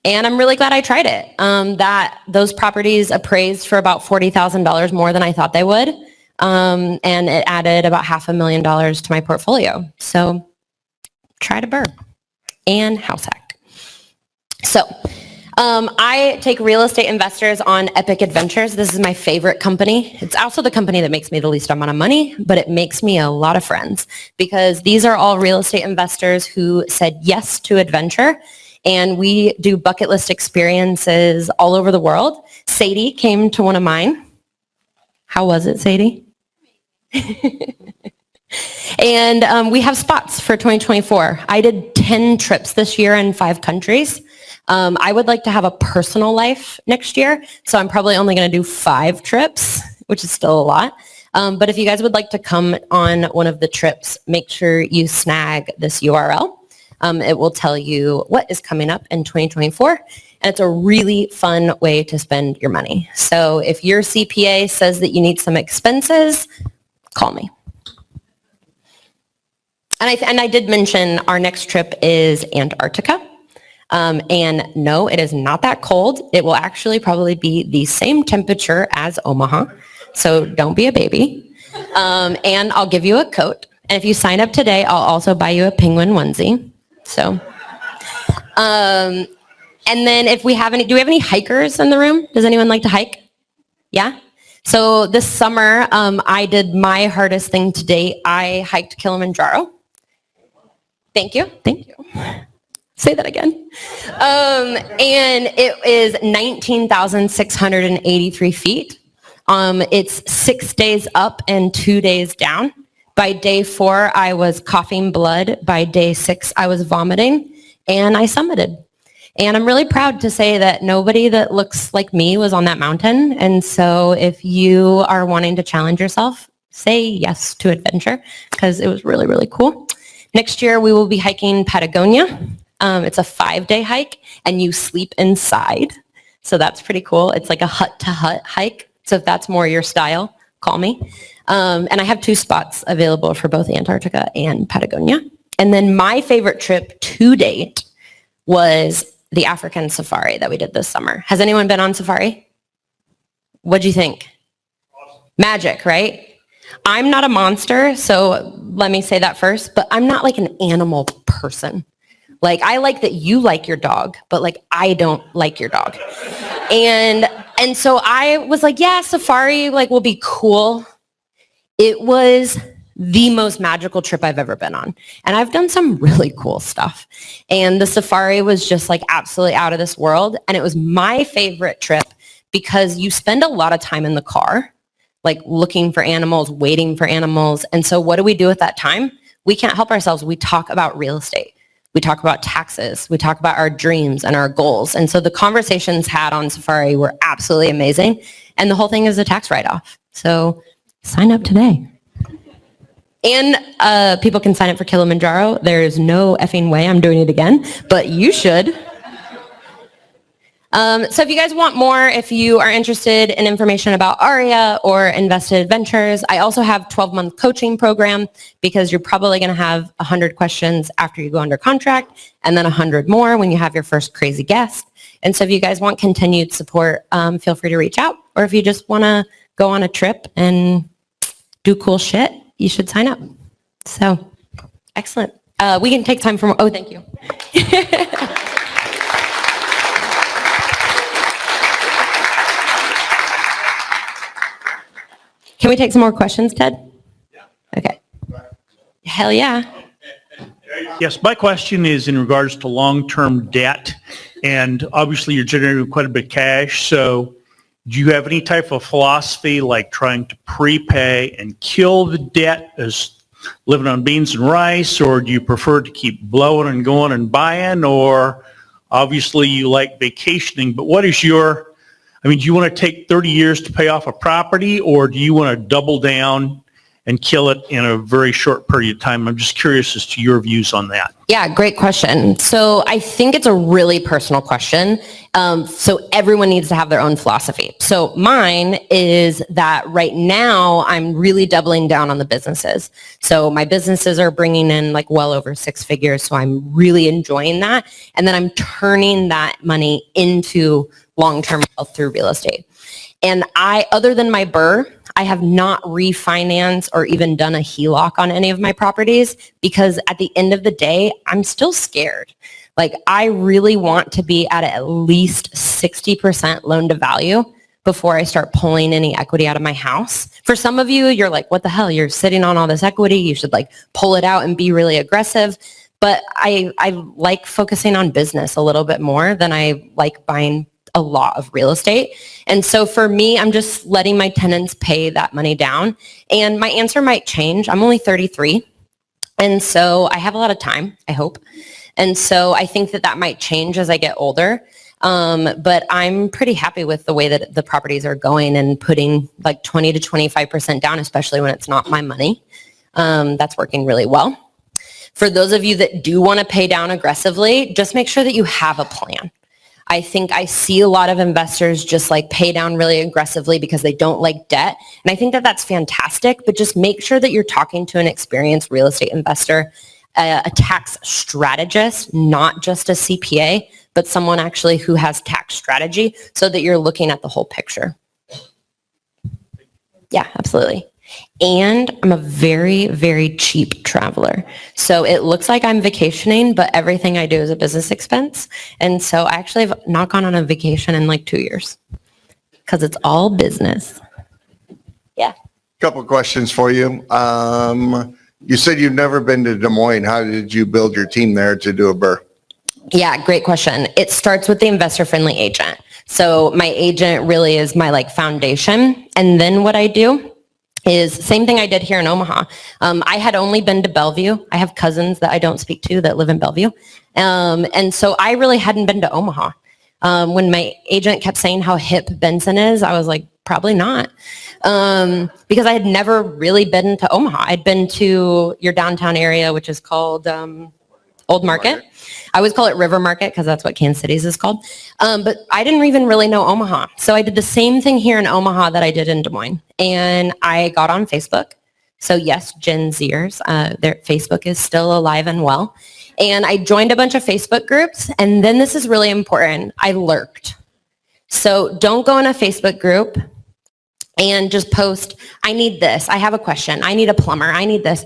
Speaker 2: And I'm really glad I tried it. Those properties appraised for about $40,000 more than I thought they would. And it added about $500,000 to my portfolio. So try to burr and house hack. So I take real estate investors on epic adventures. This is my favorite company. It's also the company that makes me the least amount of money, but it makes me a lot of friends because these are all real estate investors who said yes to adventure. And we do bucket list experiences all over the world. Sadie came to one of mine. How was it, Sadie? And we have spots for 2024. I did 10 trips this year in 5 countries. I would like to have a personal life next year, so I'm probably only going to do 5 trips, which is still a lot. But if you guys would like to come on one of the trips, make sure you snag this URL. It will tell you what is coming up in 2024, and it's a really fun way to spend your money. So if your CPA says that you need some expenses, call me. And I did mention our next trip is Antarctica. And no, it is not that cold. It will actually probably be the same temperature as Omaha, so don't be a baby. And I'll give you a coat. And if you sign up today, I'll also buy you a penguin onesie. So, and then if we have do we have any hikers in the room? Does anyone like to hike? Yeah? So this summer, I did my hardest thing to date. I hiked Kilimanjaro. Thank you. Thank you. Say that again. And it is 19,683 feet. It's 6 days up and 2 days down. By day 4, I was coughing blood. By day 6, I was vomiting, and I summited. And I'm really proud to say that nobody that looks like me was on that mountain. And so if you are wanting to challenge yourself, say yes to adventure, because it was really, really cool. Next year, we will be hiking Patagonia. It's a 5-day hike, and you sleep inside. So that's pretty cool. It's like a hut-to-hut hike. So if that's more your style, call me. And I have 2 spots available for both Antarctica and Patagonia. And then my favorite trip to date was the African safari that we did this summer. Has anyone been on safari? What'd you think? Awesome. Magic, right? I'm not a monster, so let me say that first, but I'm not like an animal person. Like, I like that you like your dog, but like, I don't like your dog. And so I was like, yeah, safari like will be cool. It was the most magical trip I've ever been on. And I've done some really cool stuff. And the safari was just like absolutely out of this world. And it was my favorite trip because you spend a lot of time in the car, like looking for animals, waiting for animals. And so what do we do at that time? We can't help ourselves. We talk about real estate. We talk about taxes. We talk about our dreams and our goals. And so the conversations had on safari were absolutely amazing. And the whole thing is a tax write-off. So sign up today. And people can sign up for Kilimanjaro. There's no effing way I'm doing it again, but you should. So if you guys want more, if you are interested in information about REIA or invested ventures, I also have 12-month coaching program because you're probably going to have 100 questions after you go under contract and then 100 more when you have your first crazy guest. And so if you guys want continued support, feel free to reach out. Or if you just want to go on a trip and do cool shit, you should sign up. So, excellent. We can take time for, thank you. Can we take some more questions, Ted? Yeah. Okay. Hell yeah.
Speaker 12: Yes, my question is in regards to long-term debt, and obviously you're generating quite a bit of cash, so do you have any type of philosophy like trying to prepay and kill the debt as living on beans and rice, or do you prefer to keep blowing and going and buying, or Obviously, you like vacationing, but what is do you want to take 30 years to pay off a property, or do you want to double down and kill it in a very short period of time? I'm just curious as to your views on that.
Speaker 2: Yeah, great question. So I think it's a really personal question. So everyone needs to have their own philosophy. So mine is that right now I'm really doubling down on the businesses. So my businesses are bringing in like well over 6 figures. So I'm really enjoying that. And then I'm turning that money into long-term wealth through real estate. And other than my BRRRR, I have not refinanced or even done a HELOC on any of my properties because at the end of the day, I'm still scared. Like I really want to be at least 60% loan to value before I start pulling any equity out of my house. For some of you, you're like, what the hell? You're sitting on all this equity. You should like pull it out and be really aggressive. But I like focusing on business a little bit more than I like buying a lot of real estate. And so for me, I'm just letting my tenants pay that money down. And my answer might change. I'm only 33. And so I have a lot of time, I hope. And so I think that might change as I get older. But I'm pretty happy with the way that the properties are going and putting like 20 to 25% down, especially when it's not my money. That's working really well. For those of you that do want to pay down aggressively, just make sure that you have a plan. I think I see a lot of investors just like pay down really aggressively because they don't like debt. And I think that that's fantastic, but just make sure that you're talking to an experienced real estate investor, a tax strategist, not just a CPA, but someone actually who has tax strategy so that you're looking at the whole picture. Yeah, absolutely. And I'm a very, very cheap traveler. So it looks like I'm vacationing, but everything I do is a business expense. And so I actually have not gone on a vacation in like 2 years because it's all business. Yeah.
Speaker 13: Couple questions for you. You said you've never been to Des Moines. How did you build your team there to do a BRRRR?
Speaker 2: Yeah, great question. It starts with the investor-friendly agent. So my agent really is my like foundation. And then what I do is same thing I did here in Omaha. I had only been to Bellevue. I have cousins that I don't speak to that live in Bellevue. And so I really hadn't been to Omaha. When my agent kept saying how hip Benson is, I was like, probably not. Because I had never really been to Omaha. I'd been to your downtown area, which is called Old Market. I always call it River Market because that's what Kansas City's is called. But I didn't even really know Omaha. So I did the same thing here in Omaha that I did in Des Moines. And I got on Facebook. So yes, Gen Zers, their Facebook is still alive and well. And I joined a bunch of Facebook groups. And then this is really important. I lurked. So don't go in a Facebook group and just post, I need this. I have a question. I need a plumber. I need this.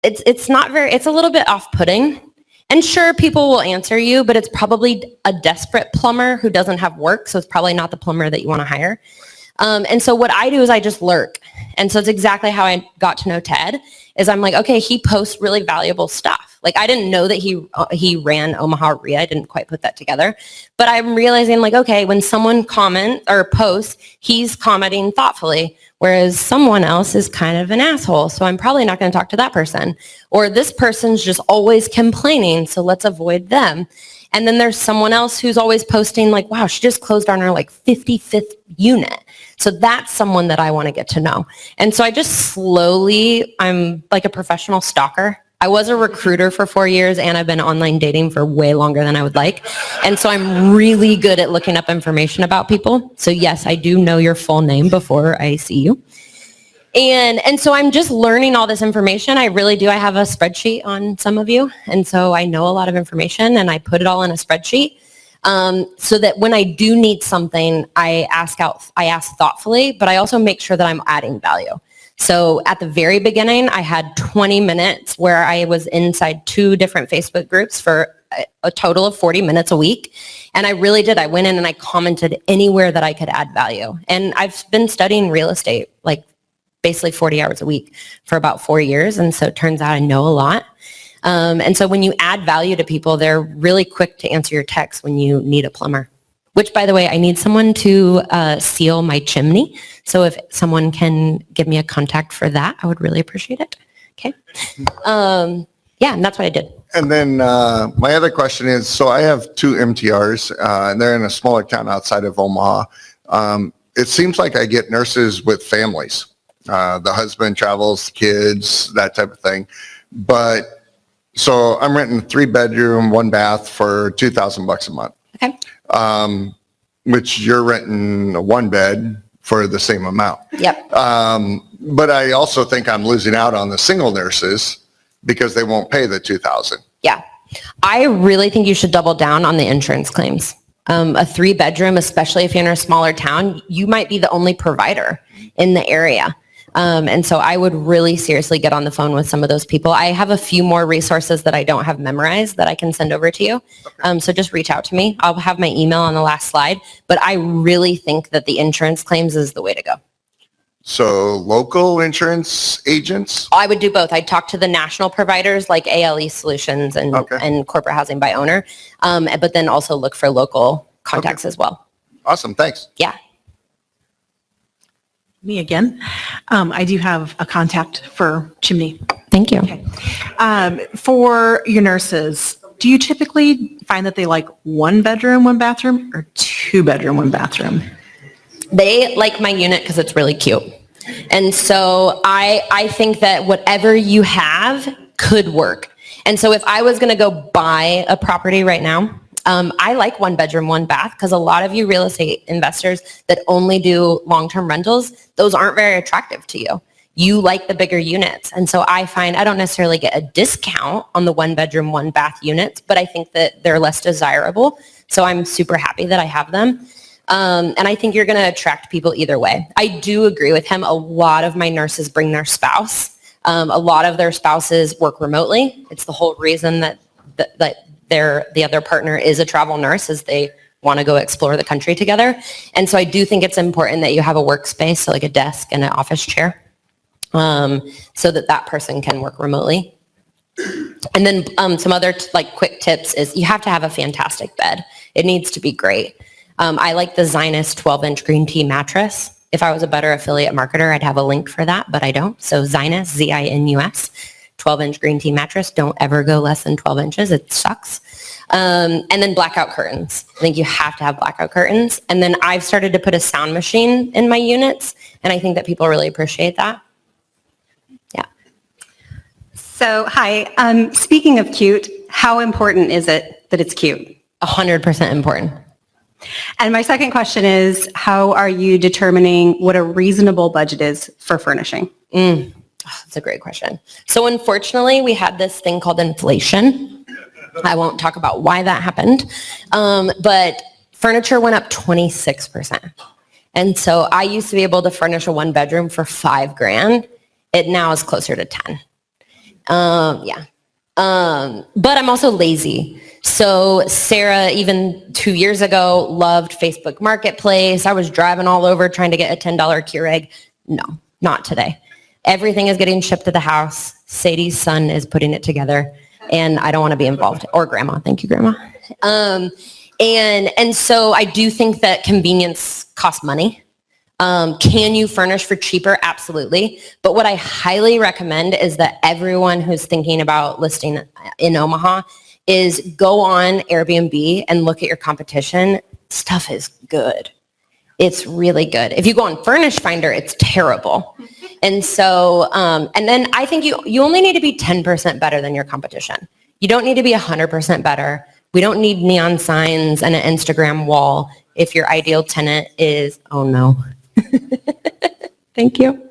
Speaker 2: It's a little bit off-putting. And sure, people will answer you, but it's probably a desperate plumber who doesn't have work, so it's probably not the plumber that you want to hire. And so what I do is I just lurk. And so it's exactly how I got to know Ted, is I'm like, okay, he posts really valuable stuff. Like I didn't know that he ran Omaha REIA. I didn't quite put that together. But I'm realizing like, okay, when someone comments or posts, he's commenting thoughtfully, whereas someone else is kind of an asshole. So I'm probably not going to talk to that person. Or this person's just always complaining, so let's avoid them. And then there's someone else who's always posting like, wow, she just closed on her like 55th unit. So that's someone that I want to get to know. And so I just slowly, I'm like a professional stalker. I was a recruiter for 4 years and I've been online dating for way longer than I would like. And so I'm really good at looking up information about people. So yes, I do know your full name before I see you. And so I'm just learning all this information. I really do. I have a spreadsheet on some of you. And so I know a lot of information and I put it all in a spreadsheet. So that when I do need something, I ask thoughtfully, but I also make sure that I'm adding value. So at the very beginning, I had 20 minutes where I was inside 2 different Facebook groups for a total of 40 minutes a week. And I really did. I went in and I commented anywhere that I could add value. And I've been studying real estate, like basically 40 hours a week for about 4 years. And so it turns out I know a lot. And so when you add value to people, they're really quick to answer your text when you need a plumber. Which, by the way, I need someone to seal my chimney. So if someone can give me a contact for that, I would really appreciate it. Okay. Yeah, and that's what I did.
Speaker 13: And then my other question is, so I have 2 MTRs, and they're in a smaller town outside of Omaha. It seems like I get nurses with families. The husband travels, the kids, that type of thing. But so I'm renting a 3-bedroom, 1 bath for $2,000 a month.
Speaker 2: Okay.
Speaker 13: Which you're renting a 1-bed for the same amount.
Speaker 2: Yep.
Speaker 13: But I also think I'm losing out on the single nurses because they won't pay the $2,000.
Speaker 2: Yeah. I really think you should double down on the insurance claims. A 3-bedroom, especially if you're in a smaller town, you might be the only provider in the area. And so I would really seriously get on the phone with some of those people. I have a few more resources that I don't have memorized that I can send over to you. So just reach out to me. I'll have my email on the last slide, but I really think that the insurance claims is the way to go.
Speaker 13: So local insurance agents?
Speaker 2: I would do both. I'd talk to the national providers like ALE Solutions and Corporate Housing by Owner, but then also look for local contacts as well.
Speaker 13: Awesome. Thanks.
Speaker 2: Yeah.
Speaker 6: Me again. I do have a contact for Chimney.
Speaker 2: Thank you.
Speaker 6: Okay. For your nurses, do you typically find that they like 1 bedroom, 1 bathroom, or 2 bedroom, 1 bathroom?
Speaker 2: They like my unit because it's really cute. And so I think that whatever you have could work. And so if I was going to go buy a property right now, I like 1 bedroom, 1 bath because a lot of you real estate investors that only do long-term rentals, those aren't very attractive to you. You like the bigger units. And so I find I don't necessarily get a discount on the 1 bedroom, 1 bath units, but I think that they're less desirable. So I'm super happy that I have them. And I think you're going to attract people either way. I do agree with him. A lot of my nurses bring their spouse. A lot of their spouses work remotely. It's the whole reason that the other partner is a travel nurse, is they want to go explore the country together. And so I do think it's important that you have a workspace, so like a desk and an office chair, so that person can work remotely. And then some other quick tips is you have to have a fantastic bed. It needs to be great. I like the Zinus 12-inch green tea mattress. If I was a better affiliate marketer, I'd have a link for that, but I don't. So Zinus, Z-I-N-U-S, 12-inch green tea mattress. Don't ever go less than 12 inches. It sucks. And then blackout curtains. I think you have to have blackout curtains. And then I've started to put a sound machine in my units, and I think that people really appreciate that. Yeah.
Speaker 14: So, hi. Speaking of cute, how important is it that it's cute?
Speaker 2: 100% important.
Speaker 14: And my second question is, how are you determining what a reasonable budget is for furnishing?
Speaker 2: That's a great question. So unfortunately, we had this thing called inflation. I won't talk about why that happened, but furniture went up 26%. And so I used to be able to furnish a 1 bedroom for $5,000. It now is closer to 10. Yeah. But I'm also lazy. So Sarah, even 2 years ago, loved Facebook Marketplace. I was driving all over trying to get a $10 Keurig. No, not today. Everything is getting shipped to the house. Sadie's son is putting it together, and I don't want to be involved. Or grandma. Thank you, grandma. And so I do think that convenience costs money. Can you furnish for cheaper? Absolutely. But what I highly recommend is that everyone who's thinking about listing in Omaha is go on Airbnb and look at your competition. Stuff is good. It's really good. If you go on Furnish Finder, it's terrible. And so, and then I think you only need to be 10% better than your competition. You don't need to be 100% better. We don't need neon signs and an Instagram wall if your ideal tenant is, oh no. Thank you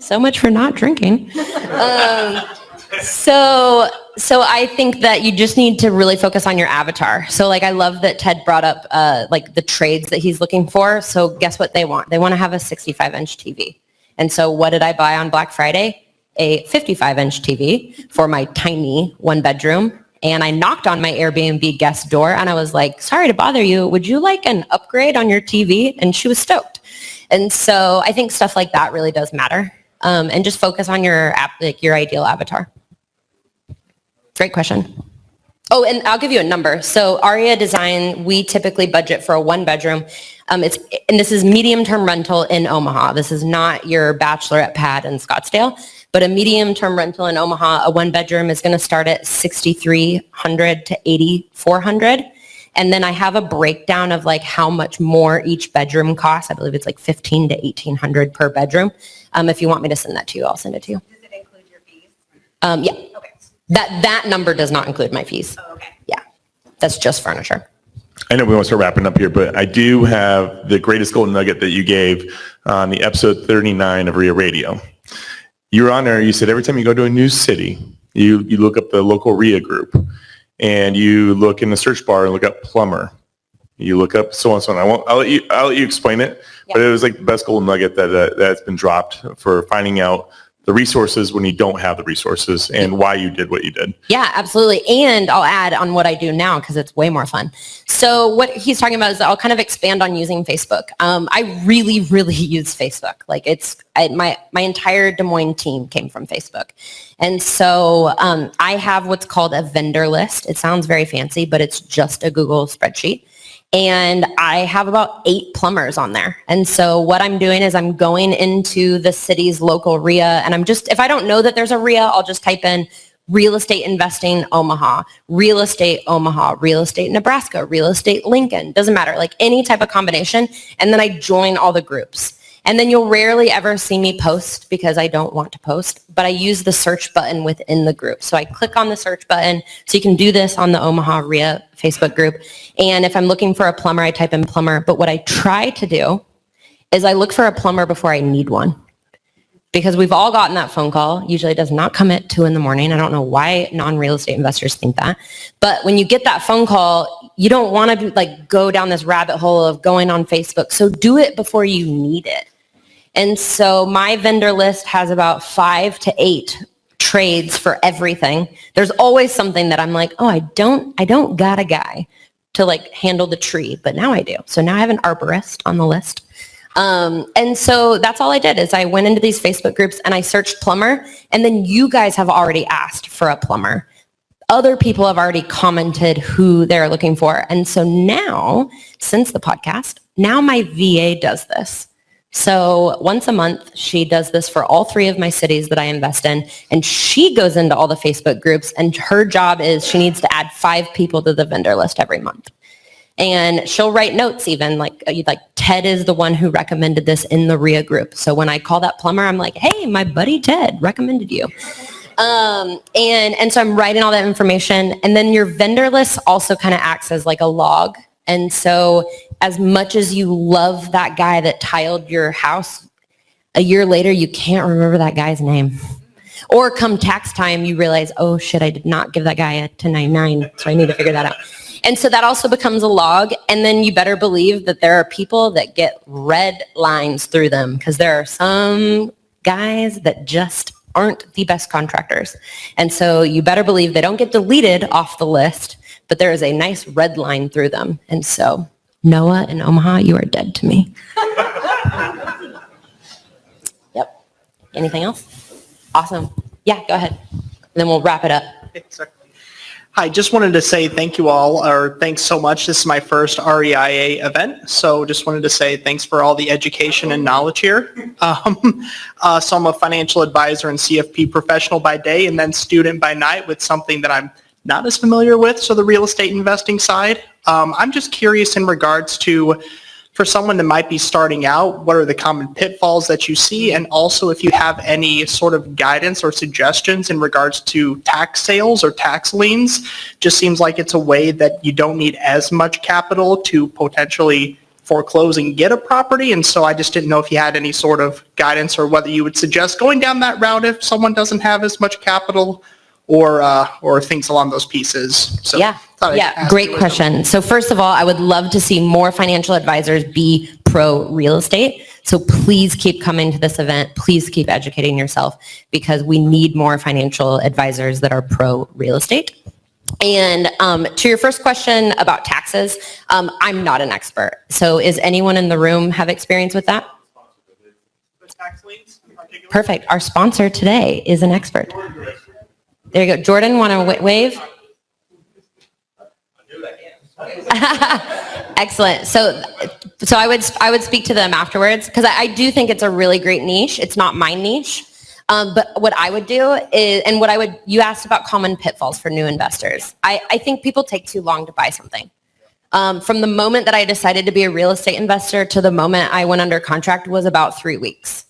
Speaker 2: so much for not drinking. So I think that you just need to really focus on your avatar. So I love that Ted brought up the trades that he's looking for. So guess what they want? They want to have a 65-inch TV. And so what did I buy on Black Friday? A 55-inch TV for my tiny 1 bedroom. And I knocked on my Airbnb guest door and I was like, sorry to bother you. Would you like an upgrade on your TV? And she was stoked. And so I think stuff like that really does matter. And just focus on your your ideal avatar. Great question. Oh, and I'll give you a number. So REIA Design, we typically budget for a 1 bedroom. And this is medium-term rental in Omaha. This is not your bachelorette pad in Scottsdale. But a medium-term rental in Omaha, a one-bedroom is going to start at $6,300 to $8,400. And then I have a breakdown of like how much more each bedroom costs. I believe it's like $1,500 to $1,800 per bedroom. If you want me to send that to you, I'll send it to you.
Speaker 14: Does it include your fees?
Speaker 2: Yeah.
Speaker 14: Okay.
Speaker 2: That number does not include my fees.
Speaker 14: Oh, okay.
Speaker 2: Yeah. That's just furniture.
Speaker 5: I know we want to start wrapping up here, but I do have the greatest golden nugget that you gave on the episode 39 of REIA Radio. You were on there, you said every time you go to a new city, you look up the local REIA group and you look in the search bar and look up plumber. You look up so on so on. I'll let you explain it, but it was like the best golden nugget that's been dropped for finding out the resources when you don't have the resources and why you did what you did.
Speaker 2: Yeah, absolutely. And I'll add on what I do now because it's way more fun. So what he's talking about is I'll kind of expand on using Facebook. I really, really use Facebook. Like my entire Des Moines team came from Facebook. And so I have what's called a vendor list. It sounds very fancy, but it's just a Google spreadsheet. And I have about 8 plumbers on there. And so what I'm doing is I'm going into the city's local REIA, and if I don't know that there's a REIA, I'll just type in real estate investing Omaha, real estate Nebraska, real estate Lincoln, doesn't matter, like any type of combination. And then I join all the groups. And then you'll rarely ever see me post because I don't want to post, but I use the search button within the group. So I click on the search button. So you can do this on the Omaha REIA Facebook group. And if I'm looking for a plumber, I type in plumber. But what I try to do is I look for a plumber before I need one. Because we've all gotten that phone call. Usually it does not come at 2 a.m. I don't know why non-real estate investors think that. But when you get that phone call, you don't want to go down this rabbit hole of going on Facebook. So do it before you need it. And so my vendor list has about 5 to 8 trades for everything. There's always something that I'm like, oh, I don't got a guy to handle the tree, but now I do. So now I have an arborist on the list. And so that's all I did is I went into these Facebook groups and I searched plumber, and then you guys have already asked for a plumber. Other people have already commented who they're looking for. And so now, since the podcast, now my VA does this. So once a month, she does this for all 3 of my cities that I invest in, and she goes into all the Facebook groups, and her job is she needs to add 5 people to the vendor list every month. And she'll write notes even, like Ted is the one who recommended this in the REIA group. So when I call that plumber, I'm like, hey, my buddy Ted recommended you. And so I'm writing all that information, and then your vendor list also kind of acts as like a log. And so as much as you love that guy that tiled your house, a year later, you can't remember that guy's name. Or come tax time, you realize, oh shit, I did not give that guy a 1099, so I need to figure that out. And so that also becomes a log. And then you better believe that there are people that get red lines through them because there are some guys that just aren't the best contractors. And so you better believe they don't get deleted off the list, but there is a nice red line through them. And so Noah in Omaha, you are dead to me. Yep. Anything else? Awesome. Yeah, go ahead. And then we'll wrap it up.
Speaker 15: Hi, just wanted to say thank you all, or thanks so much. This is my first REIA event, so just wanted to say thanks for all the education and knowledge here. So I'm a financial advisor and CFP professional by day and then student by night with something that I'm not as familiar with, so the real estate investing side. I'm just curious in regards to, for someone that might be starting out, what are the common pitfalls that you see? And also if you have any sort of guidance or suggestions in regards to tax sales or tax liens. Just seems like it's a way that you don't need as much capital to potentially foreclose and get a property. And so I just didn't know if you had any sort of guidance or whether you would suggest going down that route if someone doesn't have as much capital or things along those pieces. So
Speaker 2: yeah, great question. So first of all, I would love to see more financial advisors be pro real estate. So please keep coming to this event. Please keep educating yourself because we need more financial advisors that are pro real estate. And to your first question about taxes, I'm not an expert. So is anyone in the room have experience with that? Perfect. Our sponsor today is an expert. There you go. Jordan, want to wave? Excellent. So I would speak to them afterwards because I do think it's a really great niche. It's not my niche. But what I would do is, and you asked about common pitfalls for new investors. I think people take too long to buy something. From the moment that I decided to be a real estate investor to the moment I went under contract was about 3 weeks.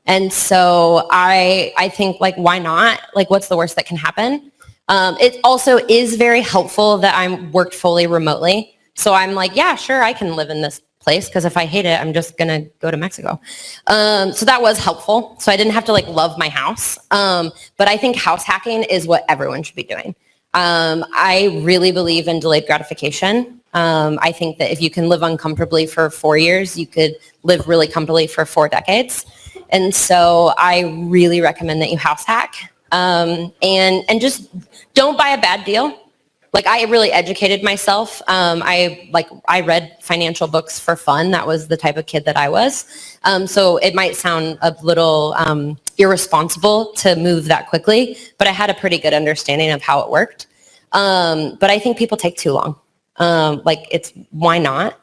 Speaker 2: And so I think, like, why not? Like, what's the worst that can happen? It also is very helpful that I'm worked fully remotely. So I'm like, yeah, sure, I can live in this place, because if I hate it, I'm just going to go to Mexico. So that was helpful. So I didn't have to like love my house. But I think house hacking is what everyone should be doing. I really believe in delayed gratification. I think that if you can live uncomfortably for 4 years, you could live really comfortably for 4 decades. And so I really recommend that you house hack, and just don't buy a bad deal. Like, I really educated myself. I read financial books for fun. That was the type of kid that I was. So it might sound a little irresponsible to move that quickly, but I had a pretty good understanding of how it worked. But I think people take too long. Why not?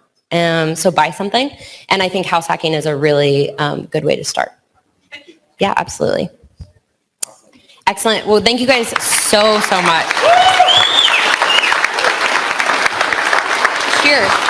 Speaker 2: So buy something. And I think house hacking is a really good way to start. Yeah, absolutely. Excellent. Well, thank you guys so much. Cheers.